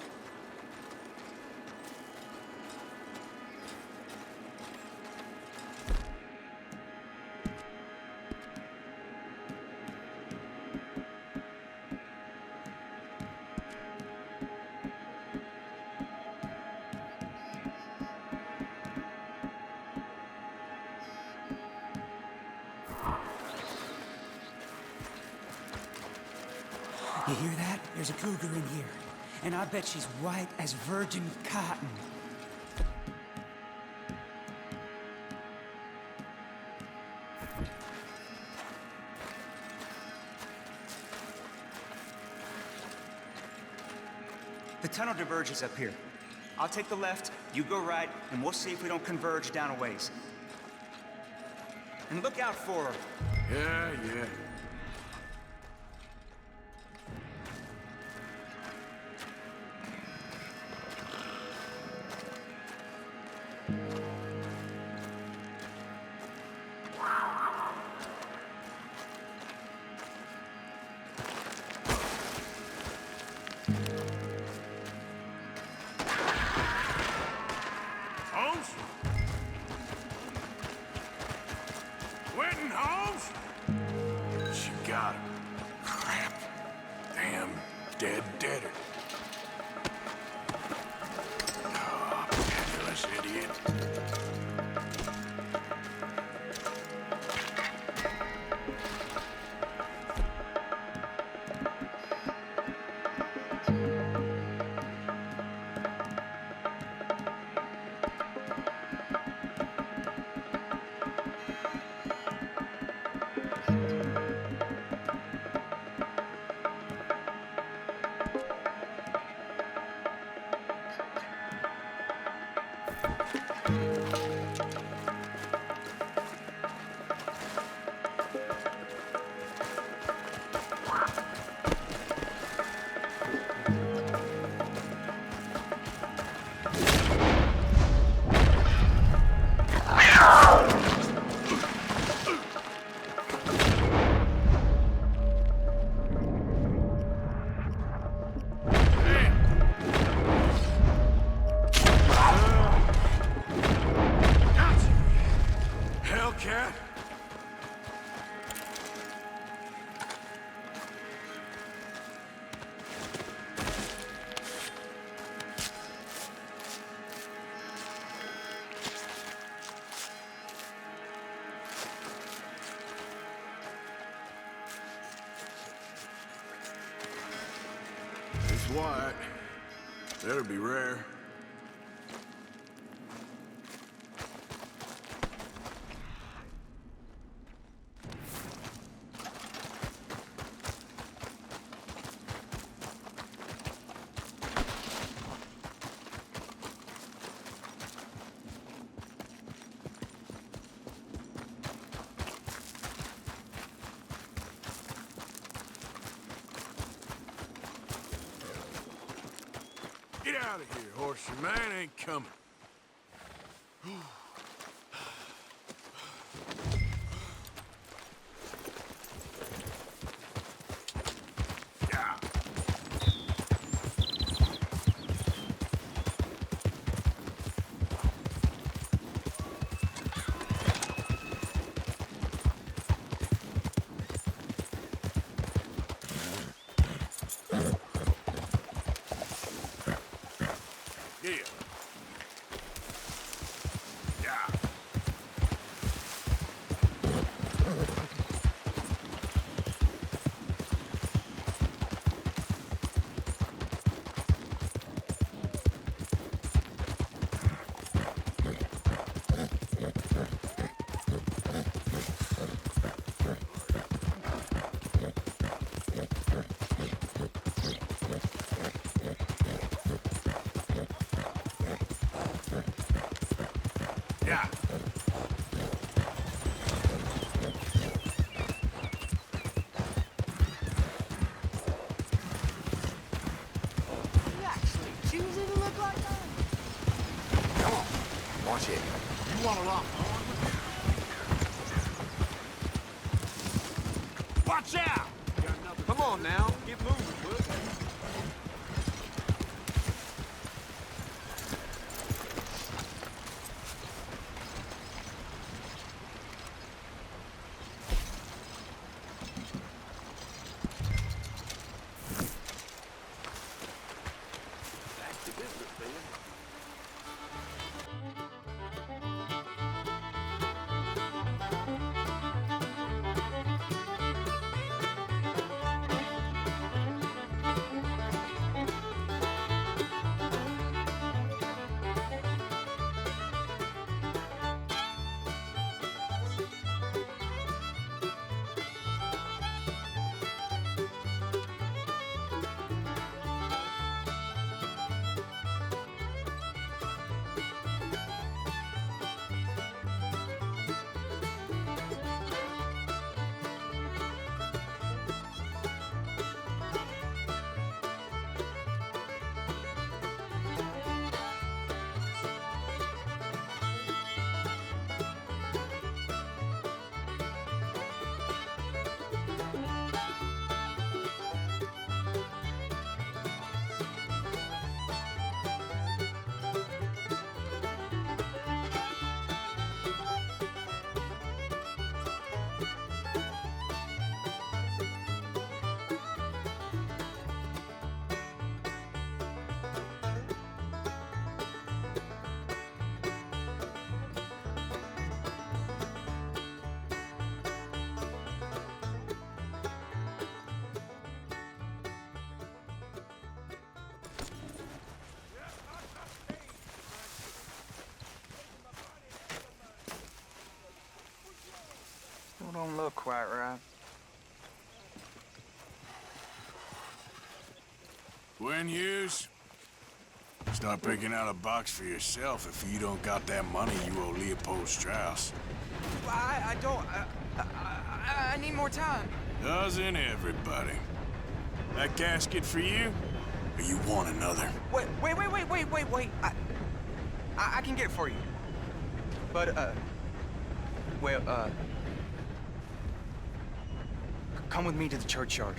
You hear that? There's a cougar in here. And I bet she's white as virgin cotton. The tunnel diverges up here. I'll take the left, you go right, and we'll see if we don't converge down a ways. And look out for her. Yeah. Holmes? Winton, Holmes? She got him. Crap. Damn deader. Oh, fabulous idiot. Hellcat? It's white. That'll be rare. Get out of here, horse. Your man ain't coming. Yeah. You actually choosing to look like that? Come on, watch it. You want to lock on with me? Watch out! Come on now, get moving, Bud. Back to business, then. Don't look quite right. Gwen Hughes, start picking out a box for yourself if you don't got that money you owe Leopold Strauss. I don't. I need more time. Doesn't everybody? That casket for you, or you want another? Wait. I can get it for you. But, come with me to the churchyard.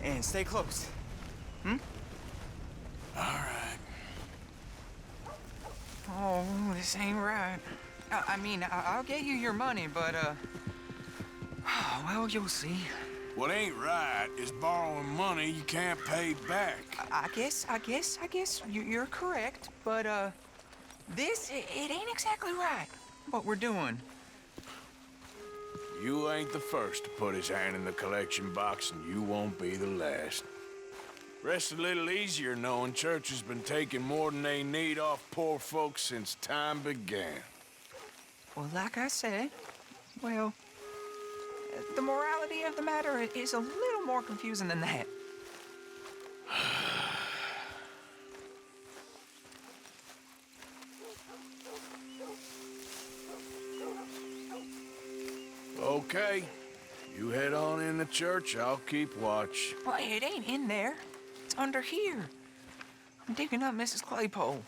And stay close. Hmm? All right. Oh, this ain't right. I'll get you your money, but, well, you'll see. What ain't right is borrowing money you can't pay back. I guess you're correct, but, it ain't exactly right, what we're doing. You ain't the first to put his hand in the collection box, and you won't be the last. Rest a little easier knowing church has been taking more than they need off poor folks since time began. Well, like I said, well, the morality of the matter is a little more confusing than that. Okay. You head on in the church, I'll keep watch. Well, it ain't in there. It's under here. I'm digging up Mrs. Claypole.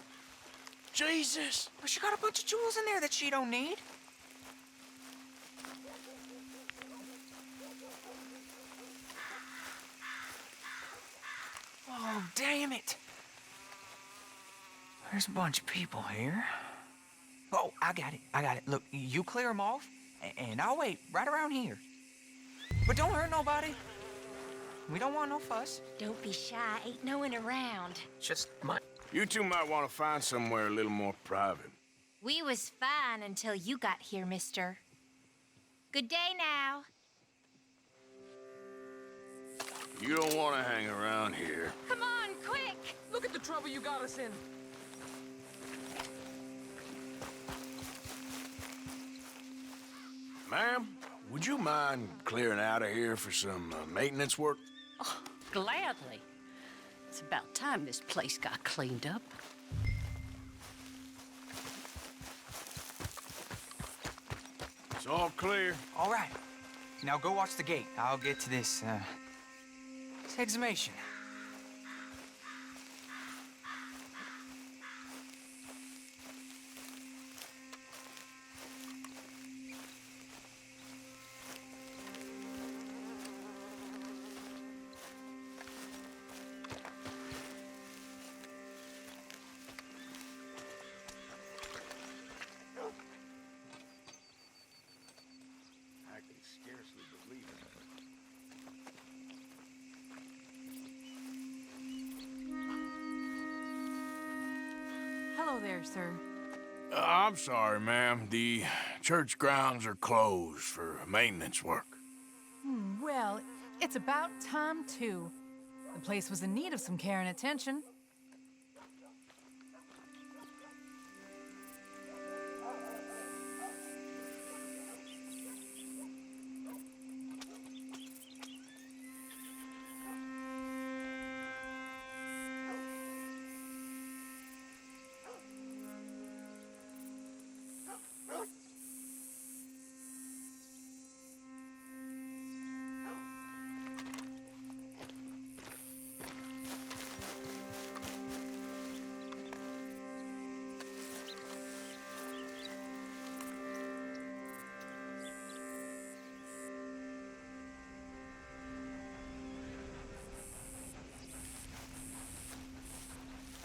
Jesus! Well, she got a bunch of jewels in there that she don't need. Oh, damn it. There's a bunch of people here. Oh, I got it. Look, you clear them off, and I'll wait right around here. But don't hurt nobody. We don't want no fuss. Don't be shy. Ain't no one around. Just my... You two might want to find somewhere a little more private. We was fine until you got here, mister. Good day now. You don't want to hang around here. Come on, quick! Look at the trouble you got us in. Ma'am, would you mind clearing out of here for some maintenance work? Oh, gladly. It's about time this place got cleaned up. all clear. All right. Now go watch the gate. I'll get to this exhumation. I can scarcely believe it. Hello there, sir. I'm sorry, ma'am. The church grounds are closed for maintenance work. Well, it's about time, too. The place was in need of some care and attention.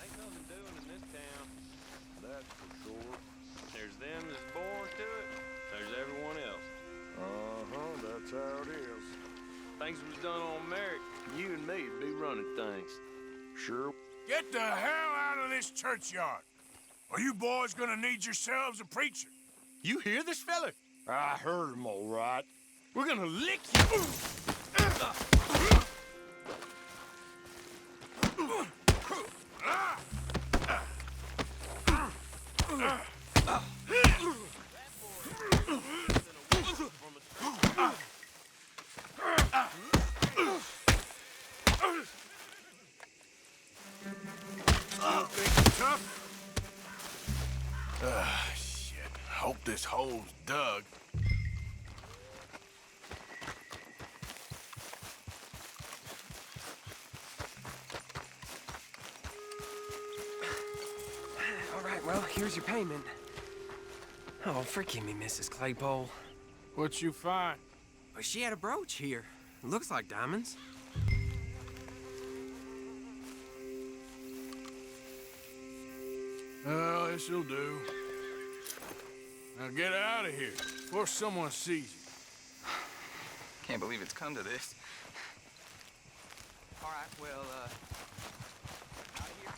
Ain't nothing doing in this town. That's for sure. There's them that's born to it. There's everyone else. That's how it is. Things was done on merit. You and me'd be running things. Sure. Get the hell out of this churchyard. Or you boys gonna need yourselves a preacher. You hear this fella? I heard him all right. We're gonna lick you. Shit. Hope this hole's dug. All right, well, here's your payment. Oh, forgive me, Mrs. Claypole. What you find? Well, she had a brooch here. Looks like diamonds. Well, this'll do. Now get out of here before someone sees you. Can't believe it's come to this. All right, well, out of here.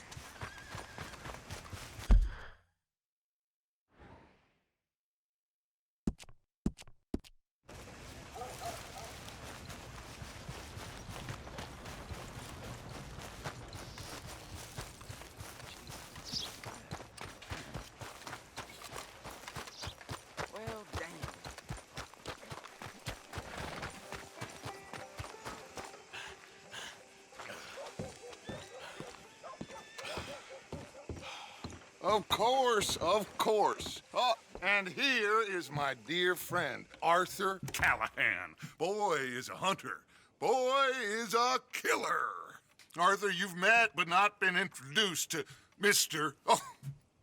Well, damn. Of course, of course. Oh, and here is my dear friend, Arthur Callahan. Boy is a hunter. Boy is a killer. Arthur, you've met but not been introduced to Mr. Oh,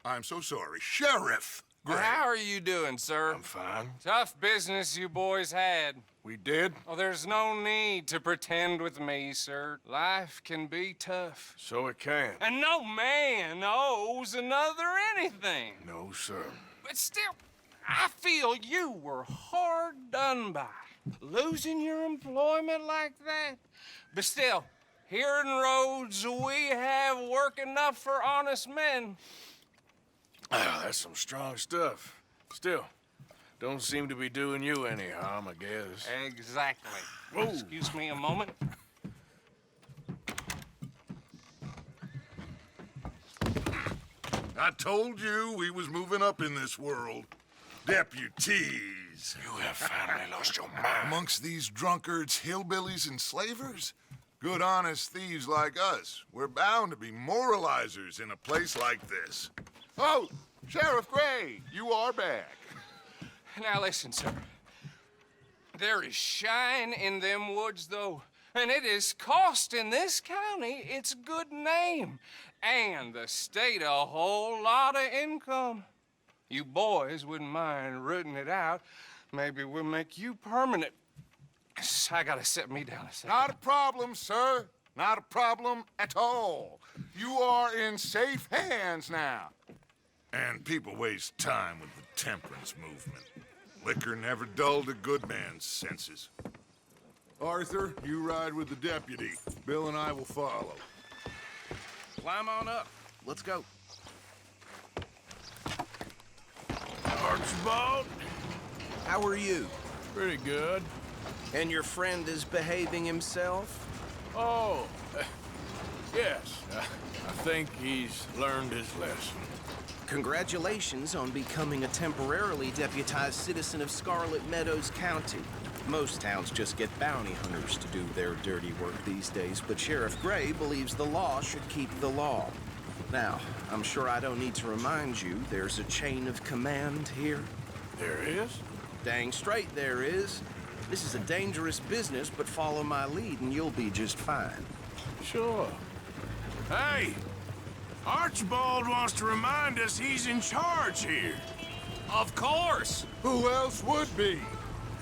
I'm so sorry, Sheriff Gray. How are you doing, sir? I'm fine. Tough business you boys had. We did? Oh, there's no need to pretend with me, sir. Life can be tough. So it can. And no man owes another anything. No, sir. But still, I feel you were hard done by. Losing your employment like that. But still, here in Rhodes, we have work enough for honest men. Ah, that's some strong stuff. Still, don't seem to be doing you any harm, I guess. Exactly. Whoa. Excuse me a moment. I told you we was moving up in this world. Deputies. You have finally lost your mind. Amongst these drunkards, hillbillies, and slavers? Good honest thieves like us. We're bound to be moralizers in a place like this. Oh, Sheriff Gray, you are back. Now listen, sir. There is shine in them woods, though, and it is costing this county its good name and the state a whole lot of income. You boys wouldn't mind rooting it out. Maybe we'll make you permanent. I gotta set me down a second. Not a problem, sir. Not a problem at all. You are in safe hands now. And people waste time with the temperance movement. Liquor never dulled a good man's senses. Arthur, you ride with the deputy. Bill and I will follow. Climb on up. Let's go. Archibald? How are you? Pretty good. And your friend is behaving himself? Oh, yes. I think he's learned his lesson. Congratulations on becoming a temporarily deputized citizen of Scarlet Meadows County. Most towns just get bounty hunters to do their dirty work these days, but Sheriff Gray believes the law should keep the law. Now, I'm sure I don't need to remind you there's a chain of command here. There is? Dang straight there is. This is a dangerous business, but follow my lead and you'll be just fine. Sure. Hey! Archibald wants to remind us he's in charge here. Of course! Who else would be?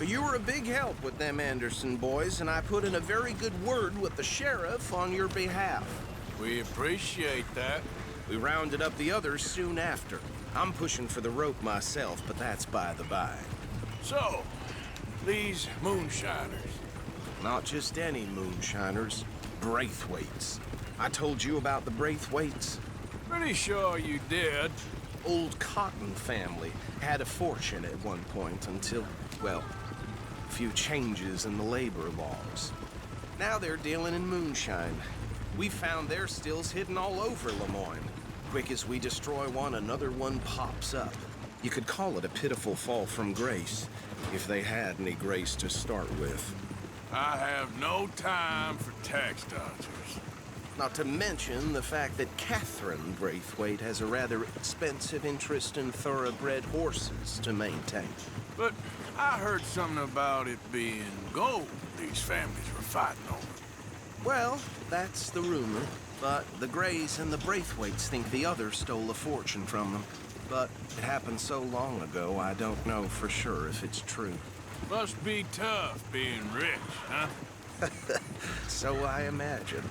You were a big help with them Anderson boys, and I put in a very good word with the sheriff on your behalf. We appreciate that. We rounded up the others soon after. I'm pushing for the rope myself, but that's by the by. So, these moonshiners. Not just any moonshiners, Braithwaites. I told you about the Braithwaites? Pretty sure you did. Old Cotton family had a fortune at one point until, well, a few changes in the labor laws. Now they're dealing in moonshine. We found their stills hidden all over Lemoyne. Quick as we destroy one, another one pops up. You could call it a pitiful fall from grace, if they had any grace to start with. I have no time for tax dodgers. Not to mention the fact that Catherine Braithwaite has a rather expensive interest in thoroughbred horses to maintain. But I heard something about it being gold these families were fighting over. Well, that's the rumor. But the Grays and the Braithwaites think the others stole a fortune from them. But it happened so long ago, I don't know for sure if it's true. Must be tough being rich, huh? So I imagine.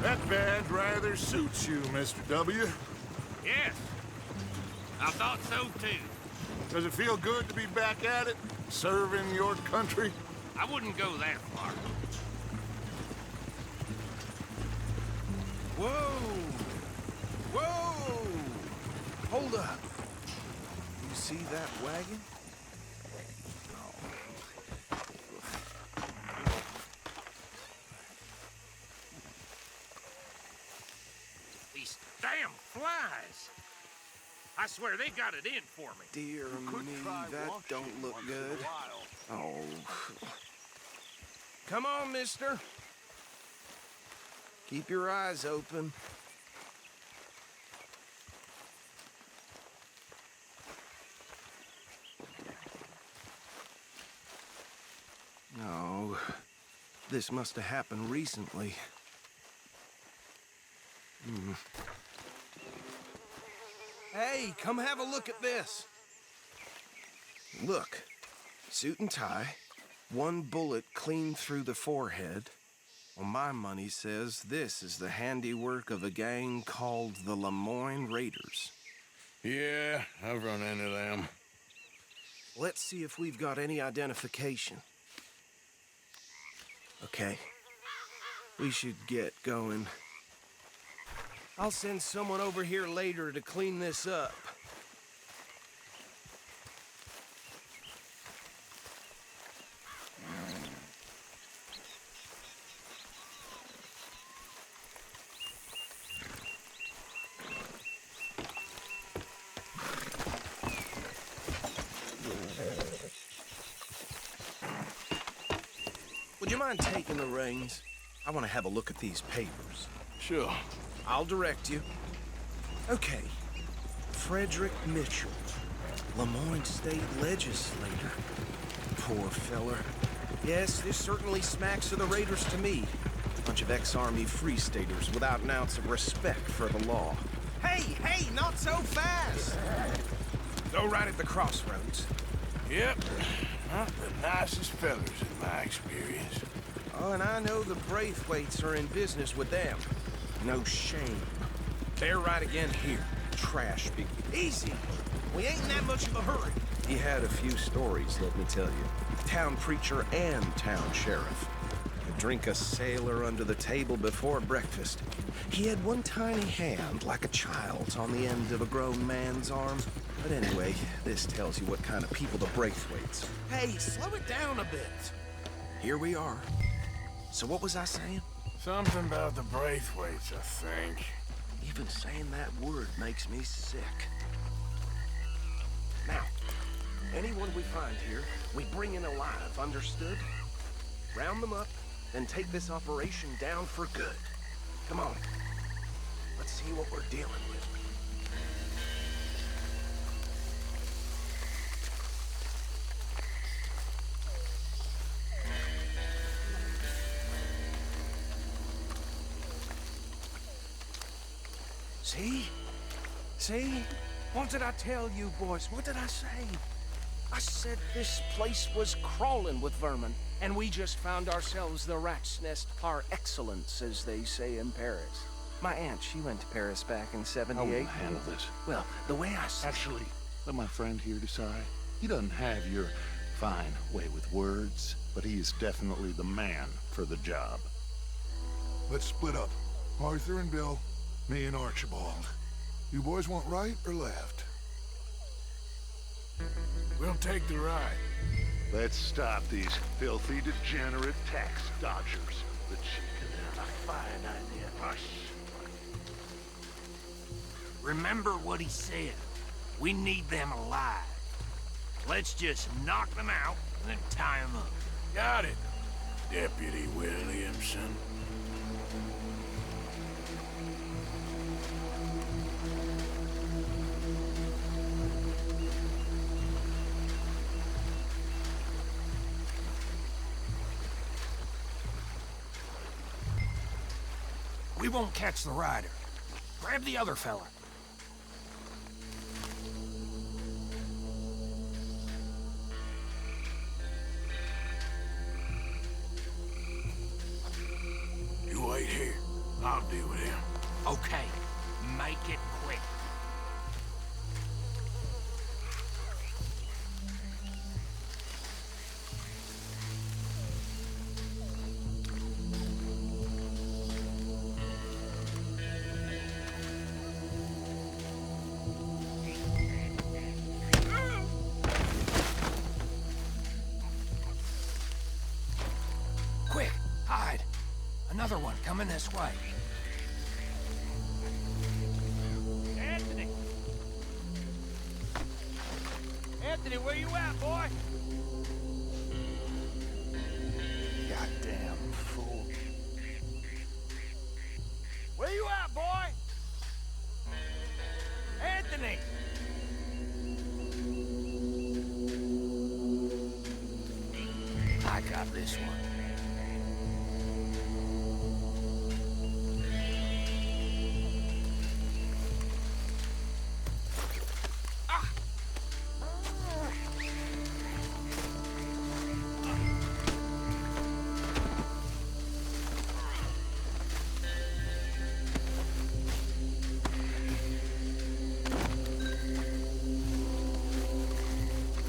That badge rather suits you, Mr. W. Yes, I thought so too. Does it feel good to be back at it, serving your country? I wouldn't go that far. Whoa! Whoa! Hold up. You see that wagon? These damn flies. I swear they got it in for me. Dear me, that don't look good. Oh. Come on, mister. Keep your eyes open. No, this must have happened recently. Hey, come have a look at this. Look, suit and tie, one bullet clean through the forehead. Well, my money says this is the handiwork of a gang called the Lemoyne Raiders. Yeah, I've run into them. Let's see if we've got any identification. Okay, we should get going. I'll send someone over here later to clean this up. Would you mind taking the reins? I want to have a look at these papers. Sure. I'll direct you. Okay. Frederick Mitchell, Lemoyne State Legislator. Poor feller. Yes, this certainly smacks of the Raiders to me. Bunch of ex-Army Free Staters without an ounce of respect for the law. Hey, not so fast! Go right at the crossroads. Yep, not the nicest fellers in my experience. Oh, and I know the Braithwaites are in business with them. No shame. They're right again here. Trash big. Easy. We ain't in that much of a hurry. He had a few stories, let me tell you. Town preacher and town sheriff. Could drink a sailor under the table before breakfast. He had one tiny hand, like a child's, on the end of a grown man's arm. But anyway, this tells you what kind of people the Braithwaites. Hey, slow it down a bit. Here we are. So what was I saying? Something about the Braithwaites, I think. Even saying that word makes me sick. Now, anyone we find here, we bring in alive, understood? Round them up, then take this operation down for good. Come on. Let's see what we're dealing with. See? What did I tell you, boys? What did I say? I said this place was crawling with vermin, and we just found ourselves the rat's nest par excellence, as they say in Paris. My aunt, she went to Paris back in '78. I wouldn't handle this. Well, the way I see... Actually, let my friend here decide. He doesn't have your fine way with words, but he is definitely the man for the job. Let's split up. Arthur and Bill, me and Archibald. You boys want right or left? We'll take the right. Let's stop these filthy, degenerate tax dodgers. The chicken has a fine idea. Hush. Remember what he said. We need them alive. Let's just knock them out and then tie them up. Got it, Deputy Williamson. We won't catch the rider. Grab the other fella. You wait here. I'll deal with him. Okay, make it quick. Quick, hide. Another one coming this way. Anthony! Anthony, where you at, boy? Goddamn fool. Where you at, boy? Anthony! I got this one.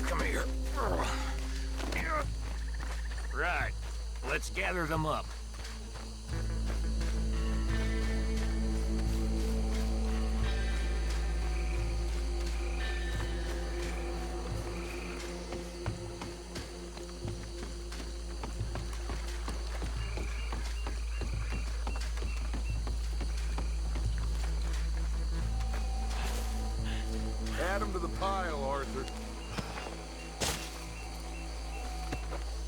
Come here. Right. Let's gather them up. Add them to the pile, Arthur.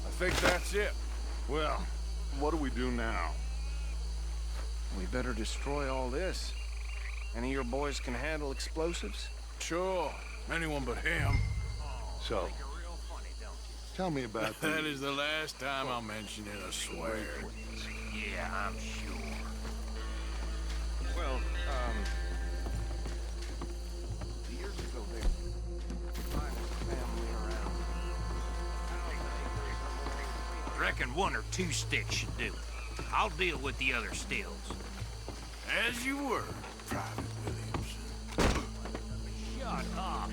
I think that's it. Well, what do we do now? We better destroy all this. Any of your boys can handle explosives? Sure. Anyone but him. So, tell me about That is the last time I'll mention it, I swear. Yeah, I'm sure. Well, years ago there, find a family around. Reckon one or two sticks should do it. I'll deal with the other stills. As you were, Private Williamson. Shut up.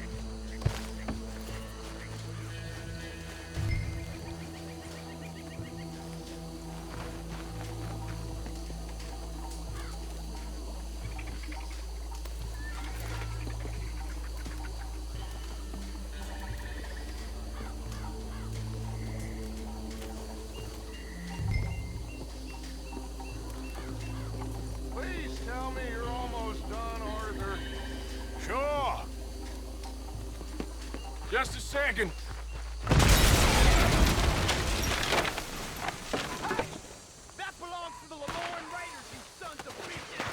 Please tell me you're almost done, Arthur. Sure. Just a second. That belongs to the Lemoyne Raiders, you sons of bitches!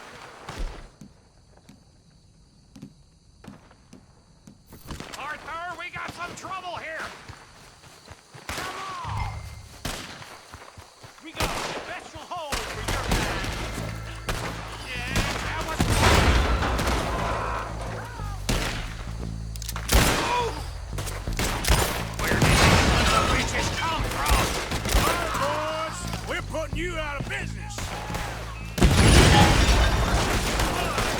Arthur, we got some trouble here! Come on! We got a special hole for your man! Yeah, that was... Where did these sons of bitches come from? All right, boys. We're putting you out of business.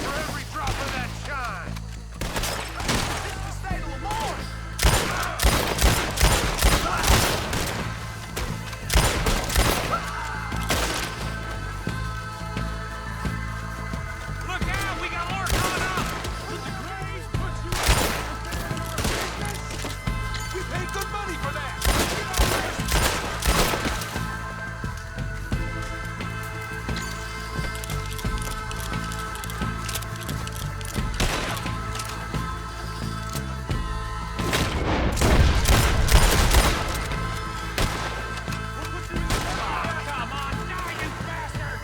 For every drop of that shine! This is the state of Lemoyne! Look out! We got more coming up! Would the Grays put you out business? We paid good money for that! Come on, die, you bastard!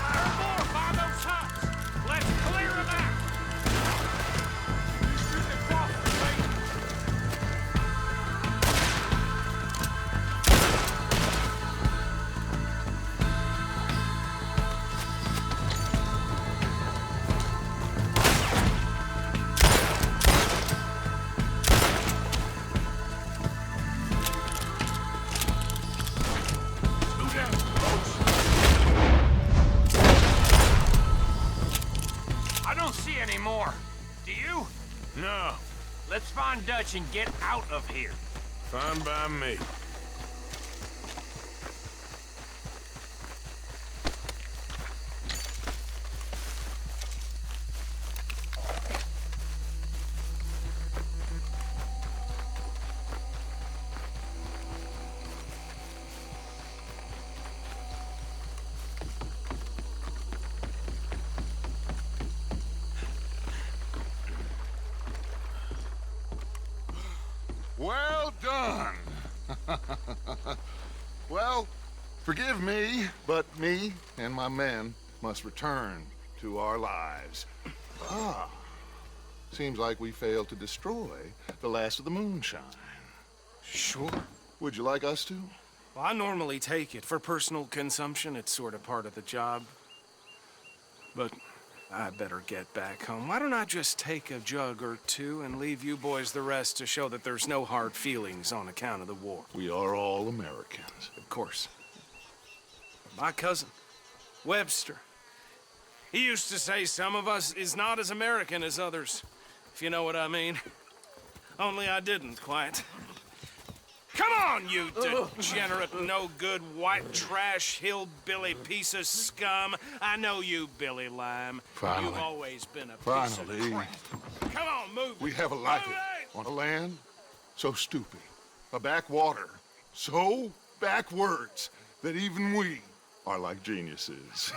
There are more by those huts! Let's clear them out! Shoot the crossers, mate! I don't see any more. Do you? No. Let's find Dutch and get out of here. Fine by me. Well done. Well, forgive me, but me and my men must return to our lives. Seems like we failed to destroy the last of the moonshine. Sure. Would you like us to? Well, I normally take it for personal consumption. It's sort of part of the job. But I better get back home. Why don't I just take a jug or two and leave you boys the rest to show that there's no hard feelings on account of the war? We are all Americans. Of course. My cousin, Webster, he used to say some of us is not as American as others, if you know what I mean. Only I didn't quite. Come on, you degenerate, no-good, white trash, hillbilly piece of scum. I know you, Billy Lime. Finally. You've always been a piece Finally. of crap. Come on, move. We have a life on a land so stupid, a backwater so backwards that even we are like geniuses.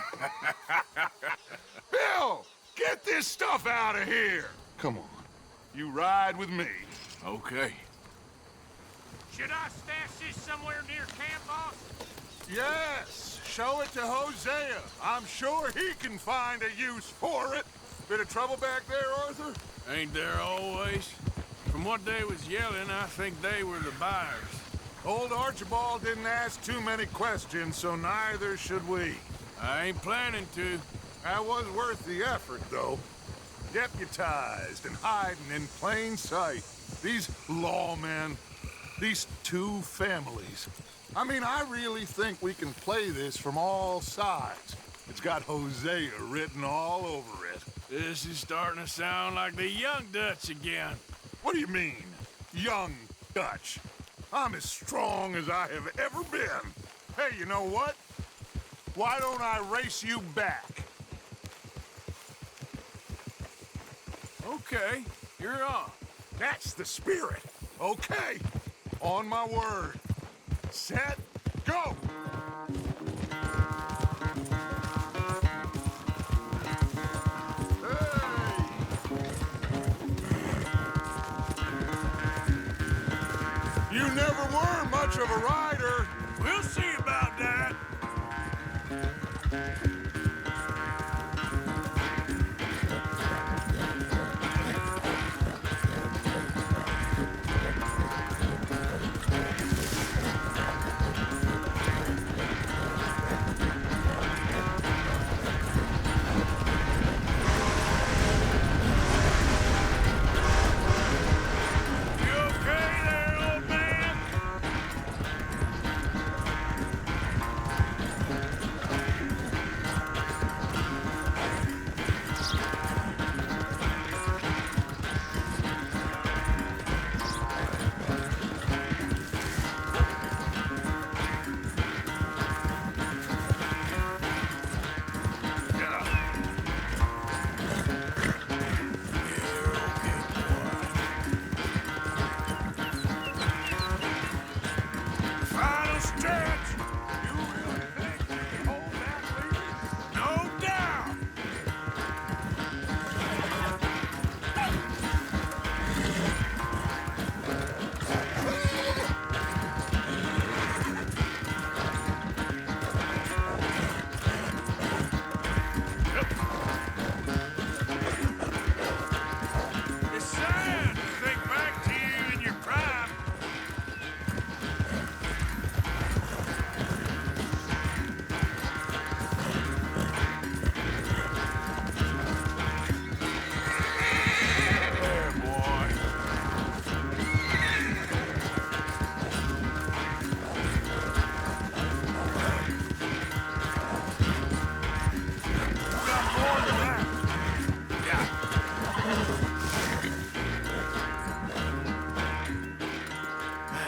Bill, get this stuff out of here. Come on, you ride with me. Okay. Should I stash this somewhere near camp, boss? Yes, show it to Hosea. I'm sure he can find a use for it. Bit of trouble back there, Arthur? Ain't there always? From what they was yelling, I think they were the buyers. Old Archibald didn't ask too many questions, so neither should we. I ain't planning to. That was worth the effort, though. Deputized and hiding in plain sight. These lawmen, these two families. I mean, I really think we can play this from all sides. It's got Hosea written all over it. This is starting to sound like the Young Dutch again. What do you mean, Young Dutch? I'm as strong as I have ever been. Hey, you know what? Why don't I race you back? Okay, you're on. That's the spirit. Okay, on my word. Set, go! You never were much of a rider. We'll see about that.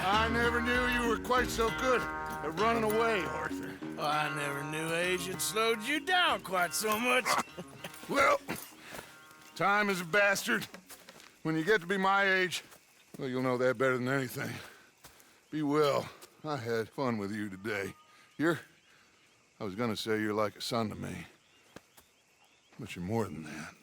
I never knew you were quite so good at running away, Arthur. Oh, I never knew age had slowed you down quite so much. Well, time is a bastard. When you get to be my age, well, you'll know that better than anything. Be well. I had fun with you today. I was gonna say you're like a son to me, but you're more than that.